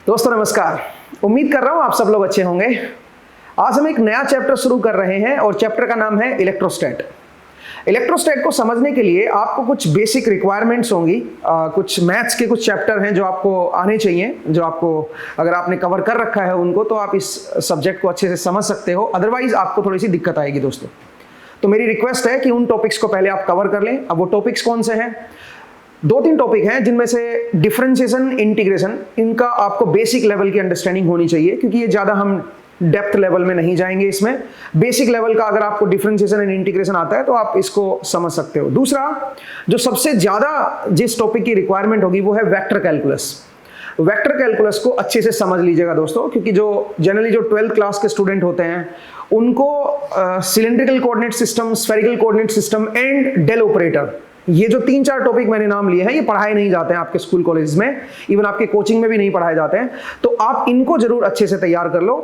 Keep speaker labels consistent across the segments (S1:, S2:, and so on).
S1: दोस्तों नमस्कार। उम्मीद कर रहा हूँ आप सब लोग अच्छे होंगे। आज हम एक नया चैप्टर शुरू कर रहे हैं और चैप्टर का नाम है इलेक्ट्रोस्टैट। इलेक्ट्रोस्टैट को समझने के लिए आपको कुछ बेसिक रिक्वायरमेंट्स होंगी, कुछ मैथ्स के कुछ चैप्टर हैं जो आपको आने चाहिए, जो आपको अगर आपने कवर कर रखा है उनको तो आप इस सब्जेक्ट को अच्छे से समझ सकते हो, अदरवाइज आपको थोड़ी सी दिक्कत आएगी दोस्तों। तो मेरी रिक्वेस्ट है कि उन टॉपिक्स को पहले आप कवर कर लें। अब वो टॉपिक्स कौन से हैं? 2-3 टॉपिक हैं जिनमें से डिफरेंशिएशन, इंटीग्रेशन, इनका आपको बेसिक लेवल की अंडरस्टैंडिंग होनी चाहिए, क्योंकि ये ज़्यादा हम डेप्थ लेवल में नहीं जाएंगे। इसमें बेसिक लेवल का अगर आपको डिफरेंशिएशन एंड इंटीग्रेशन आता है तो आप इसको समझ सकते हो। दूसरा, जो सबसे ज़्यादा जिस टॉपिक की रिक्वायरमेंट होगी वो है वेक्टर कैलकुलस। वेक्टर कैलकुलस को अच्छे से समझ लीजिएगा दोस्तों, क्योंकि जो जनरली जो 12th क्लास के स्टूडेंट होते हैं उनको cylindrical coordinate system, spherical coordinate system and del operator, ये जो 3-4 टॉपिक मैंने नाम लिए हैं, ये पढ़ाए नहीं जाते हैं आपके स्कूल कॉलेज में, इवन आपके कोचिंग में भी नहीं पढ़ाए जाते हैं। तो आप इनको जरूर अच्छे से तैयार कर लो।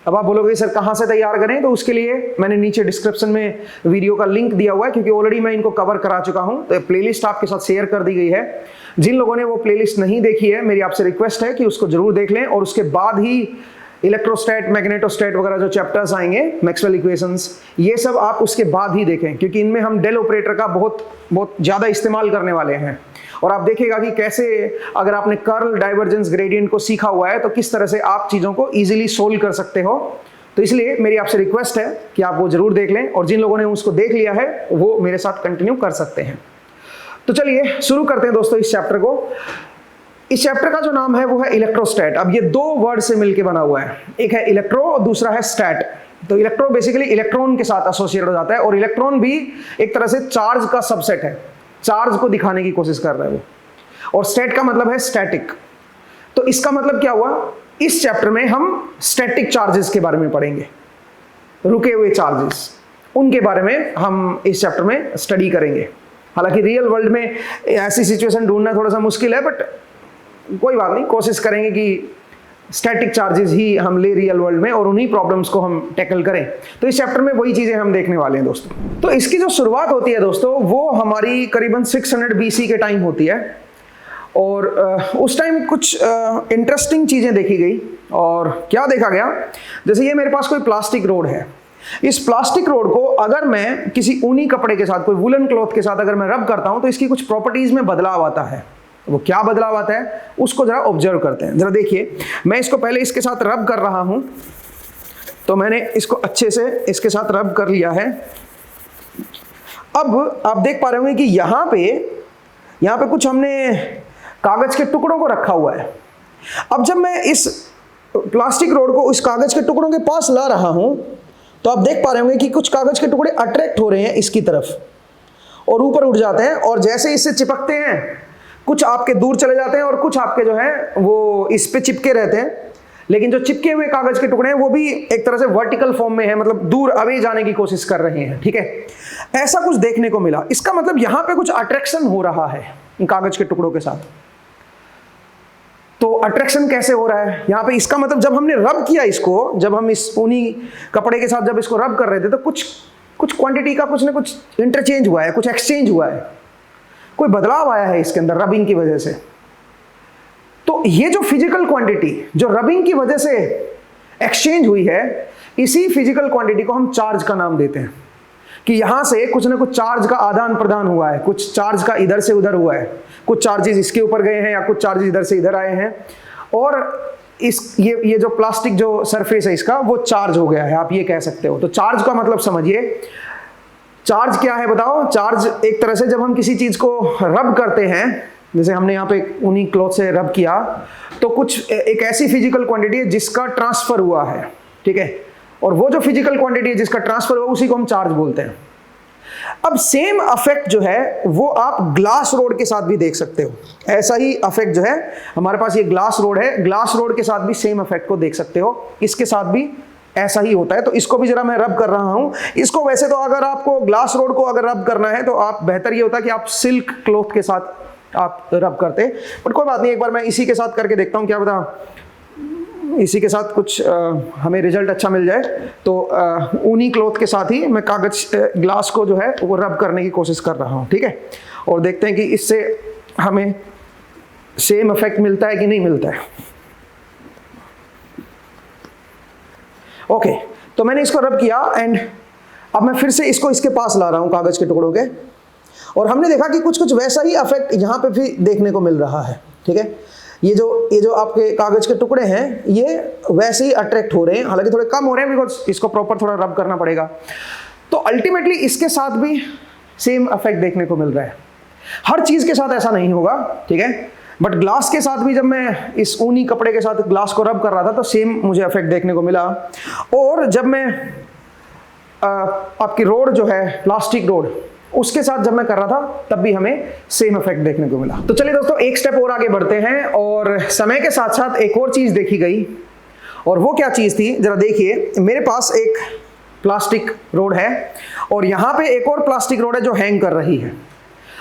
S1: अब आप बोलोगे सर कहाँ से तैयार करें, तो उसके लिए मैंने नीचे डिस्क्रिप्शन में वीडियो का लिंक दिया हुआ है, क्योंकि ऑलरेडी मैं इनको कवर करा चुका हूँ। तो प्लेलिस्ट आपके साथ शेयर कर दी गई है। जिन लोगों ने वो प्लेलिस्ट नहीं देखी है, मेरी आपसे रिक्वेस्ट है कि उसको जरूर देख लें, और उसके बाद ही इलेक्ट्रोस्टैट, मैग्नेटोस्टैट वगैरह जो चैप्टर्स आएंगे, मैक्सवेल इक्वेशंस, ये सब आप उसके बाद ही देखें, क्योंकि इनमें हम डेल ऑपरेटर का बहुत ज़्यादा इस्तेमाल करने वाले हैं। और आप देखिएगा कि कैसे अगर आपने कर्ल, डाइवर्जेंस, ग्रेडियंट को सीखा हुआ है तो किस तरह से आप चीज़ों को ईजिली सोल्व कर सकते हो। तो इसलिए मेरी आपसे रिक्वेस्ट है कि आप वो जरूर देख लें, और जिन लोगों ने उसको देख लिया है वो मेरे साथ कंटिन्यू कर सकते हैं। तो चलिए शुरू करते हैं दोस्तों इस चैप्टर को। इस चैप्टर का जो नाम है वो है इलेक्ट्रोस्टैट। अब ये 2 वर्ड से मिलकर बना हुआ है, एक है इलेक्ट्रो और दूसरा है स्टैट। तो इलेक्ट्रो बेसिकली इलेक्ट्रॉन के साथ एसोसिएट हो जाता है, और इलेक्ट्रॉन भी एक तरह से चार्ज का सबसेट है, चार्ज को दिखाने की कोशिश कर रहा है वो। और स्टैट का मतलब है स्टैटिक। तो इसका मतलब क्या हुआ, इस चैप्टर में हम स्टैटिक चार्जेस के बारे में पढ़ेंगे, रुके हुए चार्जेस, उनके बारे में हम इस चैप्टर में स्टडी करेंगे। हालांकि रियल वर्ल्ड में ऐसी सिचुएशन ढूंढना थोड़ा सा मुश्किल है, बट कोई बात नहीं, कोशिश करेंगे कि स्टैटिक चार्जेस ही हम ले रियल वर्ल्ड में, और उन्हीं प्रॉब्लम्स को हम टैकल करें। तो इस चैप्टर में वही चीजें हम देखने वाले हैं दोस्तों। तो इसकी जो शुरुआत होती है दोस्तों, वो हमारी करीबन 600 BC के टाइम होती है, और उस टाइम कुछ इंटरेस्टिंग चीजें देखी गई। और क्या देखा गया, जैसे ये मेरे पास कोई प्लास्टिक रोड है, इस प्लास्टिक रोड को अगर मैं किसी ऊनी कपड़े के साथ, कोई वुलन क्लॉथ के साथ अगर मैं रब करता हूं तो इसकी कुछ प्रॉपर्टीज में बदलाव आता है। वो क्या बदलाव आता है उसको जरा ऑब्जर्व करते हैं। जरा देखिए, मैं इसको पहले इसके साथ रब कर रहा हूं, तो मैंने इसको अच्छे से इसके साथ रब कर लिया है। अब आप देख पा रहे होंगे कि यहाँ पे कुछ हमने कागज के टुकड़ों को रखा हुआ है। अब जब मैं इस प्लास्टिक रोड को उस कागज के टुकड़ों के पास ला रहा हूं, तो आप देख पा रहे होंगे कि कुछ कागज के टुकड़े अट्रैक्ट हो रहे हैं इसकी तरफ और ऊपर उठ जाते हैं, और जैसे इससे चिपकते हैं कुछ आपके दूर चले जाते हैं और कुछ आपके जो है वो इस पे चिपके रहते हैं। लेकिन जो चिपके हुए कागज के टुकड़े हैं वो भी एक तरह से वर्टिकल फॉर्म में है, मतलब दूर अवे जाने की कोशिश कर रहे हैं। ठीक है, ऐसा कुछ देखने को मिला। इसका मतलब यहां पे कुछ अट्रैक्शन हो रहा है इन कागज के टुकड़ों के साथ। तो अट्रैक्शन कैसे हो रहा है यहाँ पे, इसका मतलब जब हमने रब किया इसको, जब हम इस ऊनी कपड़े के साथ जब इसको रब कर रहे थे, तो कुछ क्वांटिटी का कुछ ना कुछ इंटरचेंज हुआ है, कुछ एक्सचेंज हुआ है, कोई बदलाव आया है इसके अंदर रबिंग की वजह से। तो ये जो फिजिकल क्वांटिटी जो रबिंग की वजह से एक्सचेंज हुई है, इसी फिजिकल क्वांटिटी को हम चार्ज का नाम देते हैं। कि यहां से कुछ ना कुछ चार्ज का आदान प्रदान हुआ है, कुछ चार्ज का इधर से उधर हुआ है, कुछ चार्जेस इसके ऊपर गए हैं या कुछ चार्जेस इधर से इधर आए हैं, और ये जो प्लास्टिक जो सरफेस है इसका वो चार्ज हो गया है, आप ये कह सकते हो। तो चार्ज का मतलब समझिए, चार्ज क्या है बताओ। चार्ज एक तरह से जब हम किसी चीज को रब करते हैं, जैसे हमने यहाँ पे ऊनी क्लॉथ से रब किया, तो कुछ एक ऐसी फिजिकल क्वांटिटी है जिसका ट्रांसफर हुआ है। ठीक है, और वो जो फिजिकल क्वांटिटी है जिसका ट्रांसफर हुआ उसी को हम चार्ज बोलते हैं। अब सेम अफेक्ट जो है वो आप ग्लास रोड के साथ भी देख सकते हो। ऐसा ही अफेक्ट जो है, हमारे पास ये ग्लास रोड है, ग्लास रोड के साथ भी सेम अफेक्ट को देख सकते हो, इसके साथ भी ऐसा ही होता है। तो इसको भी जरा मैं रब कर रहा हूं। इसको वैसे तो अगर आपको ग्लास रोड को अगर रब करना है तो आप बेहतर ये होता है कि आप सिल्क क्लॉथ के साथ आप रब करते, बट कोई बात नहीं, एक बार मैं इसी के साथ करके देखता हूं, क्या पता इसी के साथ कुछ हमें रिजल्ट अच्छा मिल जाए। तो ऊनी क्लॉथ के साथ ही मैं कागज ग्लास को जो है वो रब करने की कोशिश कर रहा हूँ। ठीक है, और देखते हैं कि इससे हमें सेम इफेक्ट मिलता है कि नहीं मिलता है। ओके, तो मैंने इसको रब किया एंड अब मैं फिर से इसको इसके पास ला रहा हूं कागज के टुकड़ों के, और हमने देखा कि कुछ कुछ वैसा ही इफेक्ट यहां पे भी देखने को मिल रहा है। ठीक है, ये जो आपके कागज के टुकड़े हैं ये वैसे ही अट्रैक्ट हो रहे हैं, हालांकि थोड़े कम हो रहे हैं बिकॉज इसको प्रॉपर थोड़ा रब करना पड़ेगा। तो अल्टीमेटली इसके साथ भी सेम इफेक्ट देखने को मिल रहा है। हर चीज के साथ ऐसा नहीं होगा, ठीक है, बट ग्लास के साथ भी जब मैं इस ऊनी कपड़े के साथ ग्लास को रब कर रहा था तो सेम मुझे इफेक्ट देखने को मिला। और जब मैं आपकी रोड जो है प्लास्टिक रोड उसके साथ जब मैं कर रहा था तब भी हमें सेम इफेक्ट देखने को मिला। तो चलिए दोस्तों एक स्टेप और आगे बढ़ते हैं और समय के साथ साथ एक और चीज देखी गई, और वो क्या चीज थी जरा देखिए। मेरे पास एक प्लास्टिक रोड है और यहां पे एक और प्लास्टिक रोड है जो हैंग कर रही है।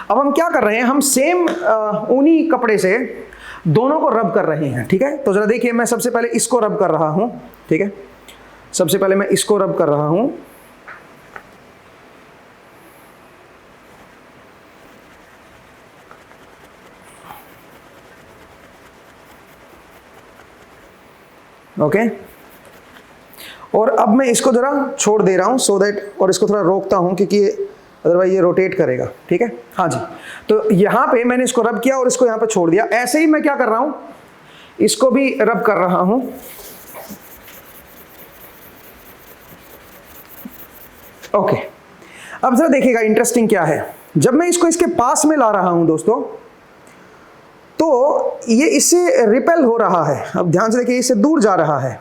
S1: अब हम क्या कर रहे हैं, हम सेम ऊनी कपड़े से दोनों को रब कर रहे हैं। ठीक है, तो जरा देखिए मैं सबसे पहले इसको रब कर रहा हूं। ठीक है, सबसे पहले मैं इसको रब कर रहा हूं। ओके, और अब मैं इसको जरा छोड़ दे रहा हूं सो दैट, और इसको थोड़ा रोकता हूं क्योंकि अदरवाइज ये रोटेट करेगा। ठीक है, हाँ जी, तो यहां पे मैंने इसको रब किया और इसको यहां पे छोड़ दिया। ऐसे ही मैं क्या कर रहा हूं, इसको भी रब कर रहा हूं। ओके, अब जरा देखिएगा इंटरेस्टिंग क्या है। जब मैं इसको इसके पास में ला रहा हूं दोस्तों तो ये इससे रिपेल हो रहा है। अब ध्यान से देखिए, इससे दूर जा रहा है।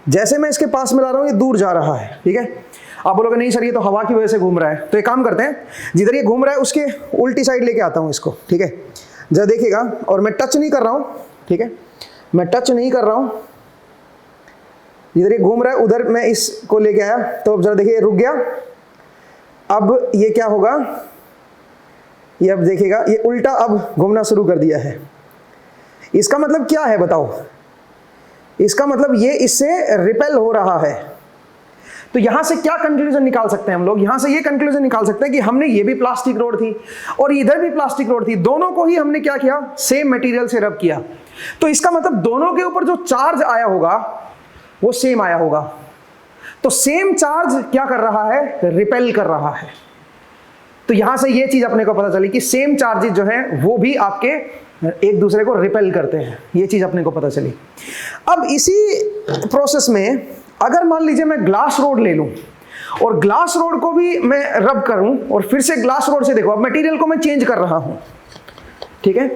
S1: जैसे मैं इसके पास में ला रहा हूं ये दूर जा रहा है। ठीक है, आप बोलोगे नहीं सर ये तो हवा की वजह से घूम रहा है, तो एक काम करते हैं, जिधर ये घूम रहा है उसके उल्टी साइड लेके आता हूं इसको। ठीक है, जरा देखिएगा, और मैं टच नहीं कर रहा हूं। ठीक है, मैं टच नहीं कर रहा हूं, जिधर ये घूम रहा है उधर मैं इसको लेके आया, तो अब जरा देखिए रुक गया। अब ये क्या होगा, ये अब देखिएगा ये उल्टा अब घूमना शुरू कर दिया है। इसका मतलब क्या है बताओ, इसका मतलब ये इससे रिपेल हो रहा है। तो यहां से क्या कंक्लूजन निकाल सकते हैं हम लोग, यहां से ये कंक्लूजन निकाल सकते हैं कि हमने ये भी प्लास्टिक रोड थी और इधर भी प्लास्टिक रोड थी, दोनों को ही हमने क्या किया, सेम मटेरियल से रब किया। तो इसका मतलब दोनों के ऊपर जो चार्ज आया होगा वो सेम आया होगा। तो सेम चार्ज क्या कर रहा है, रिपेल कर रहा है। तो यहां से ये चीज अपने को पता चली कि सेम चार्जेस जो हैं वो भी आपके एक दूसरे को रिपेल करते हैं, ये चीज अपने को पता चली। अब इसी प्रोसेस में अगर मान लीजिए मैं ग्लास रोड ले लूं और ग्लास रोड को भी मैं रब करूं और फिर से ग्लास रोड से देखो, अब मटेरियल को मैं चेंज कर रहा हूं। ठीक है,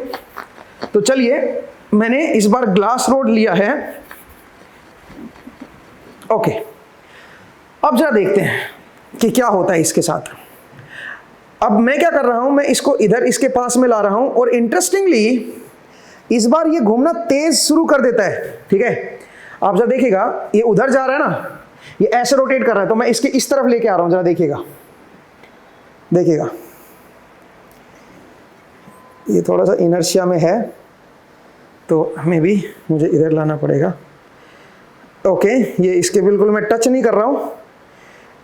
S1: तो चलिए मैंने इस बार ग्लास रोड लिया है। ओके, अब जरा देखते हैं कि क्या होता है इसके साथ। अब मैं क्या कर रहा हूं, मैं इसको इधर इसके पास में ला रहा हूं और इंटरेस्टिंगली इस बार ये घूमना तेज शुरू कर देता है। ठीक है, आप जरा देखिएगा, ये उधर जा रहा है ना, ये ऐसे रोटेट कर रहा है, तो मैं इसके इस तरफ लेके आ रहा हूं, जरा देखिएगा, देखिएगा ये थोड़ा सा इनर्शिया में है तो हमें भी मुझे इधर लाना पड़ेगा। ओके, ये इसके बिल्कुल मैं टच नहीं कर रहा हूं।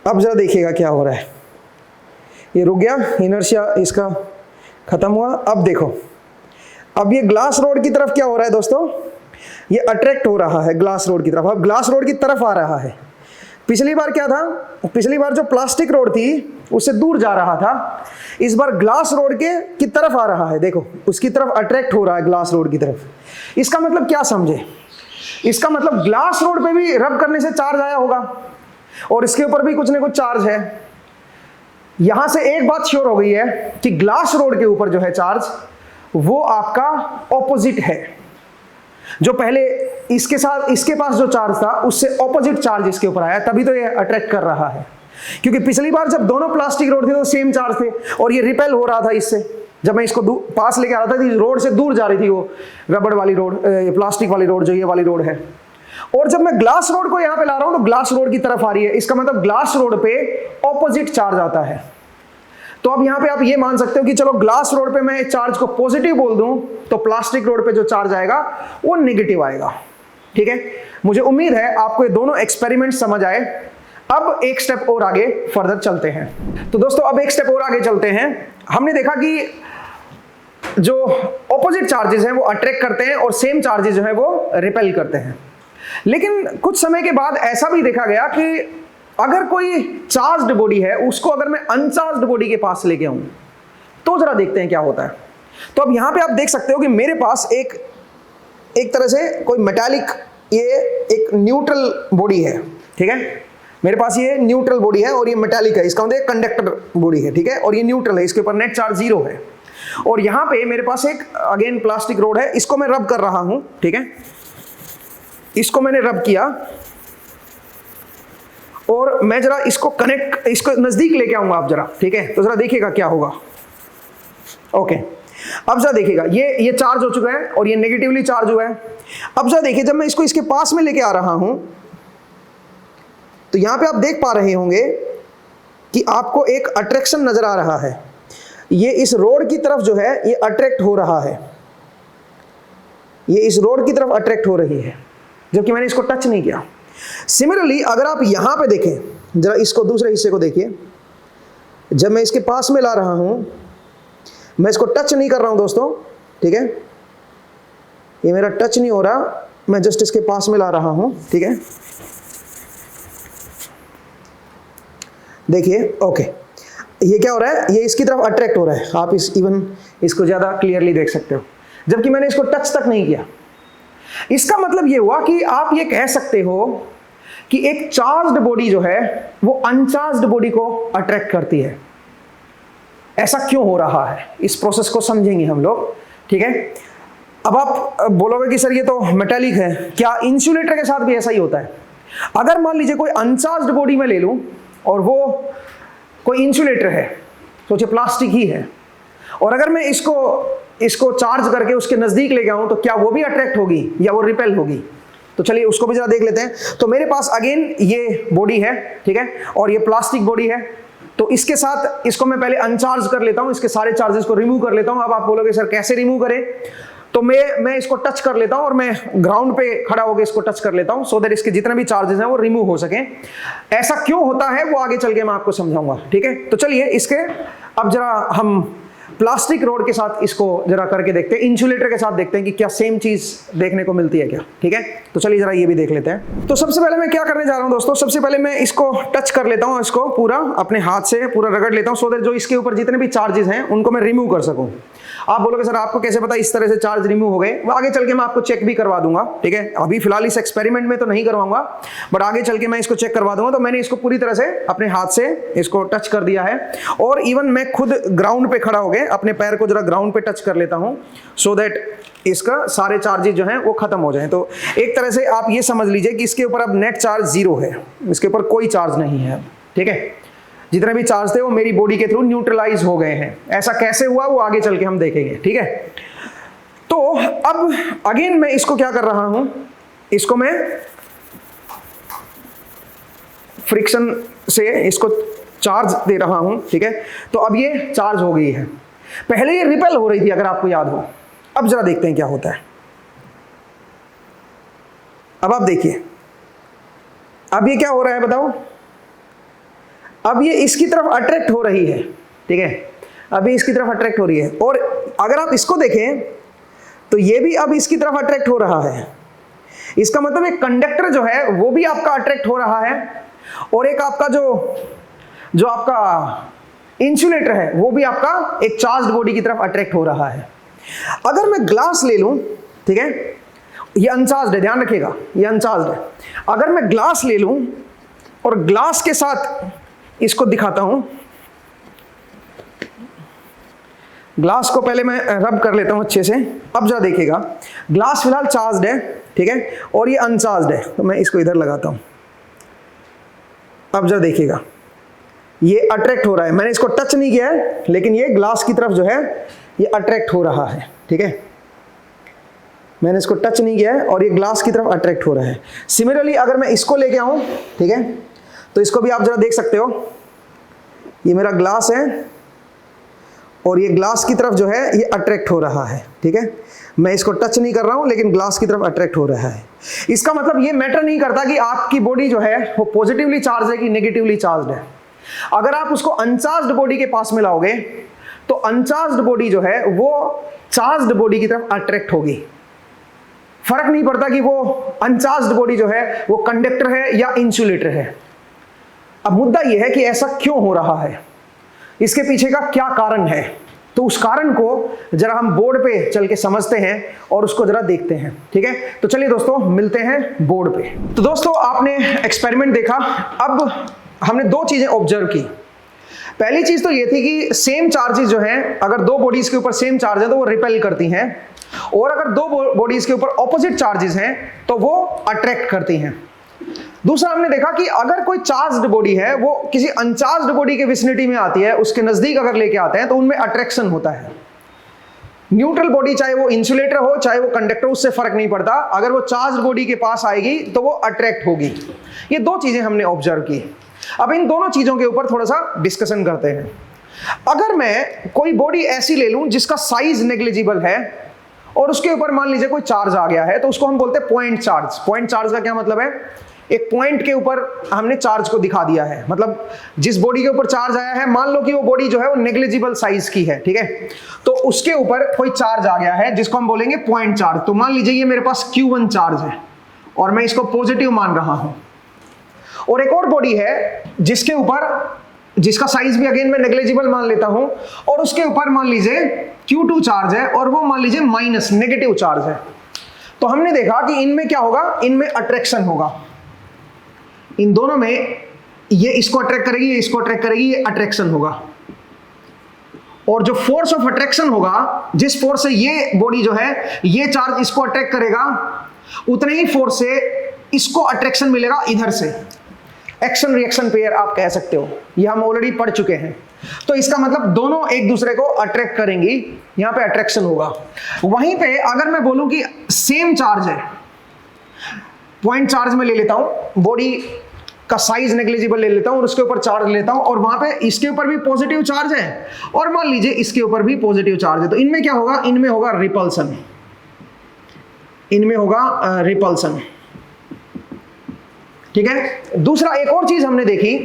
S1: अब जरा देखिएगा क्या हो रहा है, ये रुक गया, इनर्शिया इसका खत्म हुआ। अब देखो, अब ये ग्लास रोड की तरफ क्या हो रहा है दोस्तों, ये अट्रैक्ट हो रहा है ग्लास रोड की तरफ, अब ग्लास रोड की तरफ आ रहा है। पिछली बार क्या था, पिछली बार जो प्लास्टिक रोड थी उससे दूर जा रहा था, इस बार ग्लास रोड के की तरफ आ रहा है। देखो उसकी तरफ अट्रैक्ट हो रहा है, ग्लास रोड की तरफ। इसका मतलब क्या समझे, इसका मतलब ग्लास रोड पे भी रब करने से चार्ज आया होगा और इसके ऊपर भी कुछ ना कुछ चार्ज है। यहां से एक बात श्योर हो गई है कि ग्लास रोड के ऊपर जो है चार्ज वो आपका ऑपोजिट है। जो पहले इसके साथ इसके पास जो चार्ज था उससे ऑपोजिट चार्ज इसके ऊपर आया, तभी तो ये अट्रैक्ट कर रहा है। क्योंकि पिछली बार जब दोनों प्लास्टिक रोड थे तो सेम चार्ज थे और ये रिपेल हो रहा था इससे। जब मैं इसको पास लेके आ रहा था रोड से दूर जा रही थी वो रबड़ वाली रोड, प्लास्टिक वाली रोड जो ये वाली रोड है। और जब मैं ग्लास रोड को यहां पे ला रहा हूं तो ग्लास रोड की तरफ आ रही है, इसका मतलब ग्लास रोड पे ऑपोजिट चार्ज आता है। तो अब यहां पे आप ये मान सकते हो कि चलो ग्लास रोड पे मैं चार्ज को पॉजिटिव बोल दूं तो प्लास्टिक रोड पे जो चार्ज आएगा वो नेगेटिव आएगा। ठीक है, मुझे उम्मीद है आपको ये दोनों एक्सपेरिमेंट समझ आए। अब एक स्टेप और आगे फर्दर चलते हैं। तो दोस्तों अब एक स्टेप और आगे चलते हैं। हमने देखा कि जो ऑपोजिट चार्जेस हैं वो अट्रैक्ट करते हैं और सेम चार्जेस जो है वो रिपेल करते हैं। लेकिन कुछ समय के बाद ऐसा भी देखा गया कि अगर कोई चार्ज्ड बॉडी है, उसको अगर मैं अनचार्ज्ड बॉडी के पास लेके आऊं तो जरा देखते हैं क्या होता है। तो अब यहां पे आप देख सकते हो कि मेरे पास एक तरह से कोई मेटालिक, ये एक न्यूट्रल बॉडी है, ठीक है। मेरे पास ये न्यूट्रल बॉडी है और ये मेटालिक है, इसका मतलब कंडक्टर बॉडी है, ठीक है। और ये न्यूट्रल है, इसके ऊपर नेट चार्ज 0 है। और यहां पे मेरे पास एक अगेन प्लास्टिक रोड है, इसको मैं रब कर रहा हूं, ठीक है। इसको मैंने रब किया और मैं जरा इसको कनेक्ट, इसको नजदीक लेके आऊंगा आप जरा, ठीक है। तो जरा देखिएगा क्या होगा। ओके, अब जरा देखिएगा, ये चार्ज हो चुका है और ये नेगेटिवली चार्ज हुआ है। अब जरा देखिए, जब मैं इसको इसके पास में लेके आ रहा हूं तो यहां पे आप देख पा रहे होंगे कि आपको एक अट्रैक्शन नजर आ रहा है। ये इस रोड की तरफ जो है ये अट्रैक्ट हो रहा है, ये इस रोड की तरफ अट्रैक्ट हो रही है, जबकि मैंने इसको टच नहीं किया। सिमिलरली अगर आप यहां पे देखें, जरा इसको दूसरे हिस्से को देखिए, जब मैं इसके पास में ला रहा हूं, मैं इसको टच नहीं कर रहा हूं दोस्तों, ठीक है। ये मेरा टच नहीं हो रहा, मैं जस्ट इसके पास में ला रहा हूं, ठीक है। देखिए, ओके, ये क्या हो रहा है, ये इसकी तरफ अट्रैक्ट हो रहा है। आप इसको ज्यादा क्लियरली देख सकते हो, जबकि मैंने इसको टच तक नहीं किया। इसका मतलब ये हुआ कि आप ये कह सकते हो कि एक चार्ज्ड बॉडी जो है वो अनचार्ज्ड बॉडी को अट्रैक्ट करती है। ऐसा क्यों हो रहा है, इस प्रोसेस को समझेंगे हम लोग, ठीक है। अब आप बोलोगे कि सर ये तो मेटालिक है, क्या इंसुलेटर के साथ भी ऐसा ही होता है? अगर मान लीजिए कोई अनचार्ज्ड बॉडी में ले लूं और वो कोई इंसुलेटर है, सोचिए प्लास्टिक ही है, और अगर मैं इसको चार्ज करके उसके नजदीक ले आऊं तो क्या वो भी अट्रैक्ट होगी या वो रिपेल होगी? तो चलिए उसको भी जरा देख लेते हैं। तो मेरे पास अगेन ये बॉडी है, ठीक है, और ये प्लास्टिक बॉडी है। तो इसके साथ इसको मैं पहले अनचार्ज कर लेता हूं, इसके सारे चार्जेस को रिमूव कर लेता हूं। अब आप बोलोगे सर कैसे रिमूव करें? तो मैं इसको टच कर लेता हूं और मैं ग्राउंड पे खड़ा होकर इसको टच कर लेता हूं, सो दैट इसके जितने भी चार्जेस हैं वो रिमूव हो सके। ऐसा क्यों होता है वो आगे चल के मैं आपको समझाऊंगा, ठीक है। तो चलिए इसके अब जरा हम प्लास्टिक रोड के साथ इसको जरा करके देखते हैं, इंसुलेटर के साथ देखते हैं कि क्या सेम चीज देखने को मिलती है क्या, ठीक है। तो चलिए जरा ये भी देख लेते हैं। तो सबसे पहले मैं क्या करने जा रहा हूं दोस्तों, सबसे पहले मैं इसको टच कर लेता हूं, इसको पूरा अपने हाथ से पूरा रगड़ लेता हूं, सो दैट जो इसके ऊपर जितने भी चार्जेस हैं उनको मैं रिमूव कर सकूं। आप बोलोगे सर आपको कैसे पता इस तरह से चार्ज रिमूव हो गए? वो आगे चल के मैं आपको चेक भी करवा दूंगा, ठीक है। अभी फिलहाल इस एक्सपेरिमेंट में तो नहीं करवाऊंगा, बट आगे चल के मैं इसको चेक करवा दूंगा। तो मैंने इसको पूरी तरह से अपने हाथ से इसको टच कर दिया है, और इवन मैं खुद ग्राउंड पे खड़ा हो गए अपने पैर को जरा ग्राउंड पे टच कर लेता हूं, सो दैट इसका सारे चार्जेस जो हैं वो खत्म हो जाएं। तो एक तरह से आप ये समझ लीजिए कि इसके ऊपर अब नेट चार्ज 0 है, इसके ऊपर कोई चार्ज नहीं है, ठीक है। जितने भी चार्ज थे वो मेरी बॉडी के थ्रू न्यूट्रलाइज हो गए हैं। ऐसा कैसे हुआ वो आगे चल के हम देखेंगे, ठीक है। तो अब अगेन मैं इसको क्या कर रहा हूं, इसको मैं फ्रिक्शन से इसको चार्ज दे रहा हूं, ठीक है। तो अब ये चार्ज हो गई है, पहले ये रिपेल हो रही थी अगर आपको याद हो। अब जरा देखते हैं क्या होता है। अब आप देखिए, अब ये क्या हो रहा है बताओ, अब ये इसकी तरफ अट्रैक्ट हो रही है, ठीक है। अभी इसकी तरफ अट्रैक्ट हो रही है, और अगर आप इसको देखें तो ये भी अब इसकी तरफ अट्रैक्ट हो रहा है। इसका मतलब एक कंडक्टर जो है वो भी आपका अट्रैक्ट हो रहा है, और एक आपका जो आपका इंसुलेटर है वो भी आपका एक चार्ज्ड बॉडी की तरफ अट्रैक्ट हो रहा है। अगर मैं ग्लास ले लूं, ठीक है, ये अनचार्ज्ड है, ध्यान रखिएगा ये अनचार्ज्ड है। अगर मैं ग्लास ले लूं और ग्लास के साथ इसको दिखाता हूं, ग्लास को पहले मैं रब कर लेता हूं अच्छे से। अब जरा देखिएगा, ग्लास फिलहाल चार्ज्ड है, ठीक है, और ये अनचार्ज्ड है। तो मैं इसको इधर लगाता हूं। अब जरा देखिएगा, ये अट्रैक्ट हो रहा है, मैंने इसको टच नहीं किया है, लेकिन ये ग्लास की तरफ जो है ये अट्रैक्ट हो रहा है, ठीक है। मैंने इसको टच नहीं किया है और ये ग्लास की तरफ अट्रैक्ट हो रहा है। सिमिलरली अगर मैं इसको लेके आऊं, ठीक है, तो इसको भी आप जरा देख सकते हो, ये मेरा ग्लास है और ये ग्लास की तरफ जो है ये अट्रैक्ट हो रहा है, ठीक है। मैं इसको टच नहीं कर रहा हूं, लेकिन ग्लास की तरफ अट्रैक्ट हो रहा है। इसका मतलब ये मैटर नहीं करता कि आपकी बॉडी जो है वो पॉजिटिवली चार्ज है कि नेगेटिवली चार्ज है। अगर आप उसको अनचार्ज्ड बॉडी के पास में लाओगे तो अनचार्ज्ड बॉडी जो है वो चार्ज्ड बॉडी की तरफ अट्रैक्ट होगी। फर्क नहीं पड़ता कि वो अनचार्ज्ड बॉडी जो है वो कंडक्टर है या इंसुलेटर है। अब मुद्दा यह है कि ऐसा क्यों हो रहा है, इसके पीछे का क्या कारण है, तो उस कारण को जरा हम बोर्ड पे चल के समझते हैं और उसको जरा देखते हैं। ठीक है, तो चलिए दोस्तों मिलते हैं बोर्ड पे। तो दोस्तों आपने एक्सपेरिमेंट देखा, अब हमने दो चीजें ऑब्जर्व की। पहली चीज तो ये थी कि सेम चार्जेस जो हैं, अगर दो बॉडीज के ऊपर सेम चार्ज है तो वो रिपेल करती हैं, और अगर दो बॉडीज के ऊपर ऑपोजिट चार्जेस हैं तो वो अट्रैक्ट करती हैं। दूसरा हमने देखा कि अगर कोई चार्ज्ड बॉडी है वो किसी अनचार्ज्ड बॉडी के विसिनिटी में आती है, उसके नजदीक अगर लेके आते हैं तो उनमें अट्रैक्शन होता है। न्यूट्रल बॉडी चाहे वो इंसुलेटर हो चाहे वो कंडक्टर, उससे फर्क नहीं पड़ता, अगर वो चार्ज्ड बॉडी के पास आएगी तो वो अट्रैक्ट होगी। ये दो चीजें हमने ऑब्जर्व की। अब इन दोनों चीजों के ऊपर थोड़ा सा डिस्कशन करते हैं। अगर मैं कोई बॉडी ऐसी ले लूं जिसका साइज नेग्लिजिबल है और उसके ऊपर मान लीजिए कोई चार्ज आ गया है, तो उसको हम बोलते हैं पॉइंट चार्ज। पॉइंट चार्ज का क्या मतलब है, एक पॉइंट के ऊपर हमने चार्ज को दिखा दिया है, मतलब जिस बॉडी के ऊपर चार्ज आया है, मान लो कि वो बॉडी जो है वो नेग्लिजिबल साइज की है, ठीक है, तो उसके ऊपर कोई चार्ज आ गया है जिसको हम बोलेंगे पॉइंट चार्ज। तो मान लीजिए ये मेरे पास Q1 चार्ज है और मैं इसको पॉजिटिव मान रहा हूं, और एक और बॉडी है जिसके ऊपर, जिसका साइज भी अगेन मैं नेग्लिजिबल मान लेता हूं, और उसके ऊपर मान लीजिए Q2 चार्ज है और वो मान लीजिए माइनस नेगेटिव चार्ज है। तो हमने देखा कि इनमें क्या होगा, इनमें अट्रैक्शन होगा। इन दोनों में ये इसको अट्रैक्ट करेगी, ये इसको अट्रैक्ट करेगी, ये अट्रैक्शन होगा। और जो फोर्स ऑफ अट्रैक्शन होगा, जिस फोर्स से ये बॉडी जो है ये चार्ज इसको अट्रैक्ट करेगा, उतने ही फोर्स से इसको अट्रैक्शन मिलेगा इधर से। एक्शन रिएक्शन पेयर आप कह सकते हो, ये हम ऑलरेडी पढ़ चुके हैं। तो इसका मतलब दोनों एक दूसरे को अट्रैक्ट करेंगी, यहां पे अट्रैक्शन होगा। वहीं पे अगर मैं बोलूं कि सेम चार्ज है, पॉइंट चार्ज में ले लेता हूं, बॉडी का साइज नेग्लिजिबल ले लेता हूं और उसके ऊपर चार्ज लेता हूं, और वहां पे इसके ऊपर भी पॉजिटिव चार्ज है और मान लीजिए इसके ऊपर भी पॉजिटिव चार्ज है, तो इनमें क्या होगा, इनमें होगा रिपल्सन, इनमें होगा रिपल्सन। ठीक है। दूसरा एक और चीज हमने देखी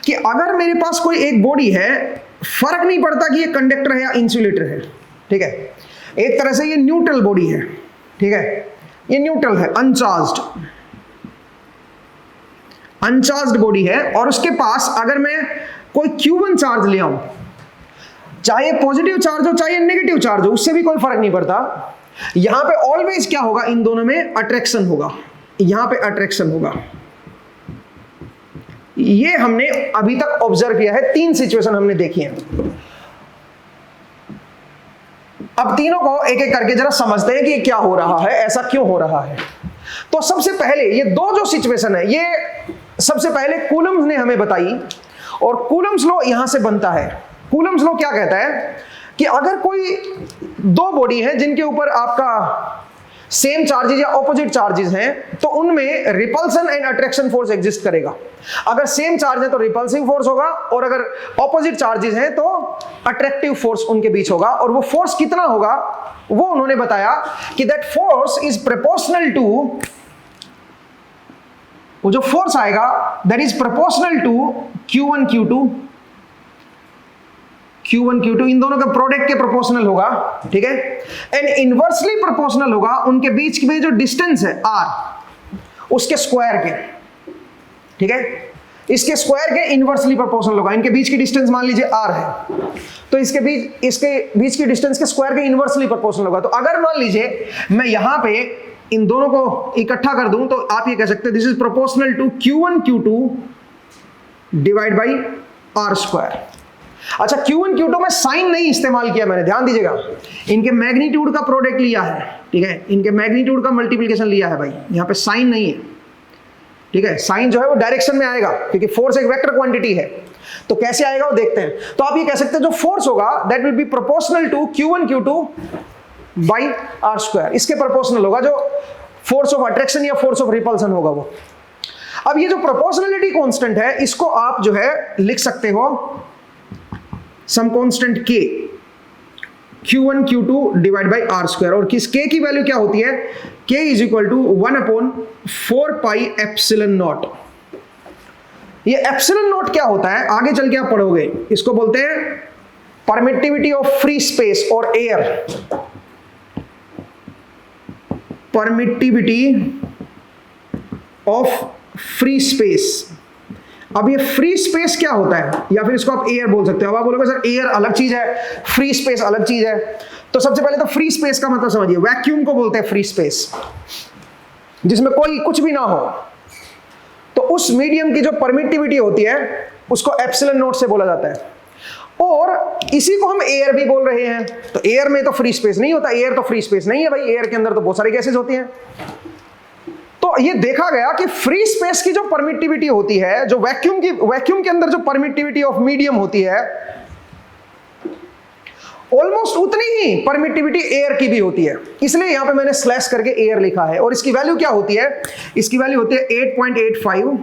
S1: कि अगर मेरे पास कोई एक बॉडी है, फर्क नहीं पड़ता कि ये कंडक्टर है या इंसुलेटर है, ठीक है, एक तरह से ये न्यूट्रल बॉडी है, ठीक है, ये न्यूट्रल है, अनचार्ज्ड बॉडी है, और उसके पास अगर मैं कोई Q1 चार्ज ले आऊं, चाहे पॉजिटिव चार्ज हो चाहे नेगेटिव चार्ज हो, उससे भी कोई फर्क नहीं पड़ता। यहां पे ऑलवेज क्या होगा, इन दोनों में अट्रैक्शन होगा, यहां पे अट्रैक्शन होगा। ये हमने अभी तक ऑब्जर्व किया है, 3 सिचुएशन हमने देखी हैं। अब तीनों को एक एक करके जरा समझते हैं कि क्या हो रहा है, ऐसा क्यों हो रहा है। तो सबसे पहले ये दो जो सिचुएशन है, ये सबसे पहले कूलम्स ने हमें बताई, और कूलम्स लॉ यहां से बनता है। कूलम्स लॉ क्या कहता है कि अगर कोई दो बॉडी है जिनके ऊपर आपका सेम चार्जेस या ऑपोजिट चार्जेस हैं, तो उनमें repulsion and attraction force exist करेगा। अगर सेम चार्ज है तो रिपल्सिव फोर्स होगा, और अगर ऑपोजिट चार्जेस हैं तो अट्रैक्टिव फोर्स उनके बीच होगा। और वो फोर्स कितना होगा, वो उन्होंने बताया कि that force is proportional to, वो जो फोर्स आएगा that is proportional to Q1 Q2, इन दोनों का प्रोडक्ट के प्रोपोर्शनल होगा, ठीक है, एंड इनवर्सली प्रोपोर्शनल होगा उनके बीच में जो डिस्टेंस है R, उसके स्क्वायर के, ठीक है, इसके स्क्वायर के इनवर्सली प्रोपोर्शनल होगा। इनके बीच की डिस्टेंस मान लीजिए R है, तो इसके बीच की डिस्टेंस के स्क्वायर के इनवर्सली प्रोपोर्शनल होगा। तो अगर मान लीजिए मैं यहां पे इन दोनों को इकट्ठा कर दूं, तो आप ये कह सकते हैं this is proportional to Q1 Q2 divide by R square. अच्छा, Q1 Q2 में साइन नहीं इस्तेमाल किया मैंने, ध्यान दीजिएगा, इनके मैग्नीट्यूड का प्रोडक्ट लिया है, ठीक है, इनके मैग्नीट्यूड का मल्टीप्लिकेशन लिया है भाई, यहां पे साइन नहीं है, ठीक है। साइन जो है वो डायरेक्शन में आएगा, क्योंकि फोर्स एक वेक्टर क्वांटिटी है, तो कैसे आएगा वो देखते हैं। तो आप ये कह सकते हैं जो फोर्स होगा that will be proportional to Q1 Q2 by R square, इसके प्रोपोर्शनल होगा जो फोर्स ऑफ अट्रैक्शन या फोर्स ऑफ रिपल्सन होगा वो। अब ये जो प्रोपोर्शनलिटी कांस्टेंट है, इसको आप जो है लिख सकते हो some constant K, Q1 Q2 divide by R square, और किस K की वैल्यू क्या होती है, K is equal to 1/4 pi epsilon naught. ये एप्सिलॉन नॉट क्या होता है आगे चल के आप पढ़ोगे, इसको बोलते हैं परमिटिविटी ऑफ फ्री स्पेस और air. Permittivity of free space. अब ये फ्री स्पेस क्या होता है, या फिर इसको आप एयर बोल सकते हो। अब आप बोलोगे सर एयर अलग चीज है, फ्री स्पेस अलग चीज है। तो सबसे पहले तो फ्री स्पेस का मतलब समझिए, वैक्यूम को बोलते हैं फ्री स्पेस, जिसमें कोई कुछ भी ना हो। तो उस मीडियम की जो परमिटिविटी होती है उसको एप्सिलॉन नॉट से बोला जाता है, और इसी को हम एयर भी बोल रहे हैं। तो एयर में तो फ्री स्पेस नहीं होता, एयर तो फ्री स्पेस नहीं है भाई, एयर के अंदर तो बहुत सारी गैसेज होती हैं। तो ये देखा गया कि फ्री स्पेस की जो परमिटिविटी होती है, जो वैक्यूम के अंदर जो परमिटिविटी ऑफ मीडियम होती है, ऑलमोस्ट उतनी ही परमिटिविटी एयर की भी होती है। इसलिए यहां पे मैंने स्लैश करके एयर लिखा है। और इसकी वैल्यू क्या होती है, इसकी वैल्यू होती है 8.85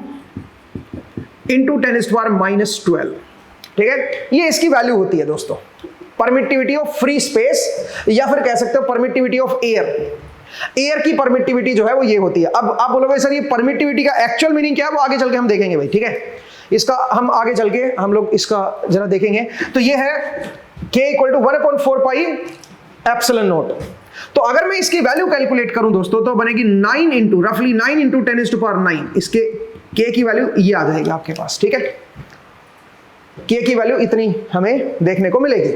S1: इंटू 10⁻⁻12। ठीक है, ये इसकी वैल्यू होती है दोस्तों, परमिटिविटी ऑफ फ्री स्पेस, या फिर कह सकते हो परमिटिविटी ऑफ एयर। एयर की परमिटिविटी जो है वो ये होती है। अब आप बोलोगे सर ये परमिटिविटी का एक्चुअल मीनिंग क्या है, वो आगे चल के हम देखेंगे भाई। ठीक है, इसका हम आगे चल के हम लोग इसका जरा देखेंगे। तो ये है k = 1/4 पाई एप्सिलॉन नॉट। तो अगर मैं इसकी वैल्यू कैलकुलेट करूं दोस्तों, तो बनेगी 9 इंटू रफली 9 इंटू 10⁻⁹। इसके k की वैल्यू ये आ जाएगी आपके पास। ठीक है, k की वैल्यू इतनी हमें देखने को मिलेगी।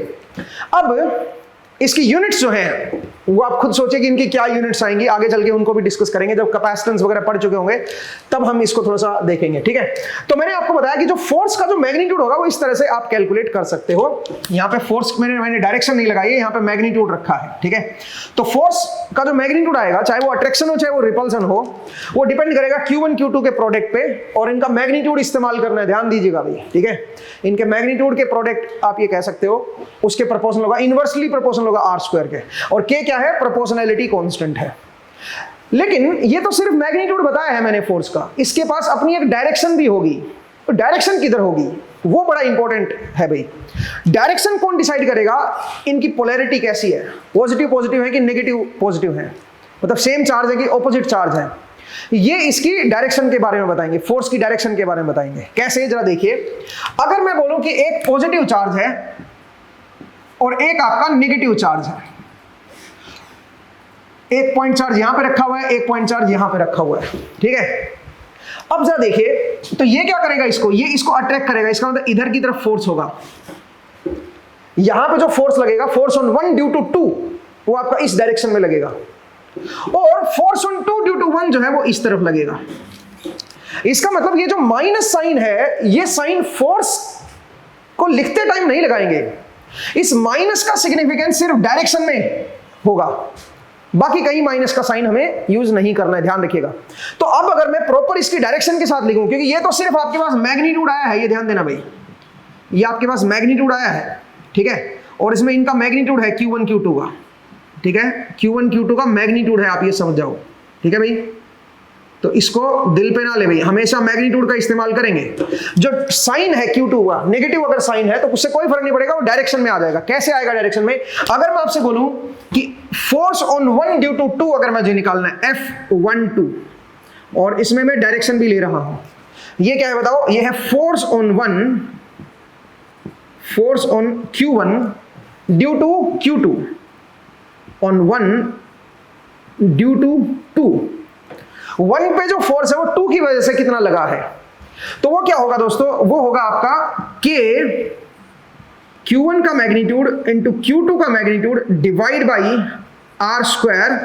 S1: अब इसकी यूनिट्स जो हैं वो आप खुद सोचिए कि इनकी क्या यूनिट्स आएंगी, आगे चल के उनको भी डिस्कस करेंगे। जब कैपेसिटेंस वगैरह पढ़ चुके होंगे तब हम इसको थोड़ा सा देखेंगे। ठीक है, तो मैंने आपको बताया कि जो फोर्स का जो मैग्नीट्यूड होगा वो इस तरह से आप कैलकुलेट कर सकते हो। यहाँ पे फोर्स मैंने डायरेक्शन नहीं लगाई है, यहाँ पे मैग्नीट्यूड रखा है। ठीक है, तो फोर्स का जो मैग्नीट्यूड आएगा, चाहे वो अट्रैक्शन हो चाहे वो रिपल्सन हो, वो डिपेंड करेगा Q1 Q2 के प्रोडक्ट पे, और इनका मैग्नीट्यूड इस्तेमाल करना है, ध्यान दीजिएगा भाई। ठीक है, इनके मैग्नीट्यूड के प्रोडक्ट आप ये कह सकते हो उसके प्रोपोर्शनल होगा, इनवर्सली प्रोपोर्शनल होगा R² के। और K क्या है, प्रोपोर्शनैलिटी कांस्टेंट है। लेकिन ये तो सिर्फ मैग्नीट्यूड बताया है मैंने फोर्स का, इसके पास अपनी एक डायरेक्शन भी होगी। तो डायरेक्शन किधर होगी वो बड़ा इंपॉर्टेंट है भाई। डायरेक्शन कौन डिसाइड करेगा, इनकी पोलैरिटी कैसी है, पॉजिटिव पॉजिटिव है कि नेगेटिव पॉजिटिव है, मतलब सेम चार्ज है कि ऑपोजिट चार्ज है। ये इसकी डायरेक्शन के बारे में बताएंगे, फोर्स की डायरेक्शन के बारे में बताएंगे। कैसे, जरा देखिए। अगर मैं बोलूं कि एक पॉजिटिव चार्ज है और एक आपका नेगेटिव चार्ज है, एक पॉइंट चार्ज यहां पे रखा हुआ है, एक पॉइंट चार्ज यहां पे रखा हुआ है। ठीक है, अब जरा देखिए, तो ये क्या करेगा, ये इसको अट्रैक्ट करेगा। इसका मतलब इधर की तरफ फोर्स होगा, यहां पे जो फोर्स लगेगा, फोर्स ऑन 1 ड्यू टू 2, वो आपका इस डायरेक्शन में लगेगा, और फोर्स ऑन 2 ड्यू टू 1 जो है वो इस तरफ लगेगा। इसका मतलब ये जो माइनस साइन है, ये साइन फोर्स को लिखते टाइम नहीं लगाएंगे। इस माइनस का सिग्निफिकेंस सिर्फ डायरेक्शन में होगा, बाकी कहीं माइनस का साइन हमें यूज नहीं करना है, ध्यान रखिएगा। तो अब अगर मैं प्रॉपर इसकी डायरेक्शन के साथ लिखूं, क्योंकि ये तो सिर्फ आपके पास मैग्नीट्यूड आया है, ये ध्यान देना भाई, ये आपके पास मैग्नीट्यूड आया है। ठीक है, और इसमें इनका मैग्नीट्यूड है Q1 Q2 का। ठीक है, Q1 Q2 का मैग्नीट्यूड है, आप ये समझ जाओ। ठीक है भाई, तो इसको दिल पे ना ले भाई, हमेशा मैग्नीट्यूड का इस्तेमाल करेंगे। जो साइन है Q2 का, नेगेटिव अगर साइन है तो उससे कोई फर्क नहीं पड़ेगा, वो डायरेक्शन में आ जाएगा। कैसे आएगा डायरेक्शन में, अगर मैं आपसे बोलूं कि फोर्स ऑन 1 ड्यू टू 2 अगर मुझे निकालना है, F12, और इसमें मैं डायरेक्शन भी ले रहा हूं, ये क्या है बताओ, ये है force on Q1 due to Q2 on 1 due to 2। 1 पे जो फोर्स है वो 2 की वजह से कितना लगा है, तो वो क्या होगा दोस्तों, वो होगा आपका K Q1 का मैग्नीट्यूड इंटू Q2 का मैग्नीट्यूड डिवाइड बाई R²,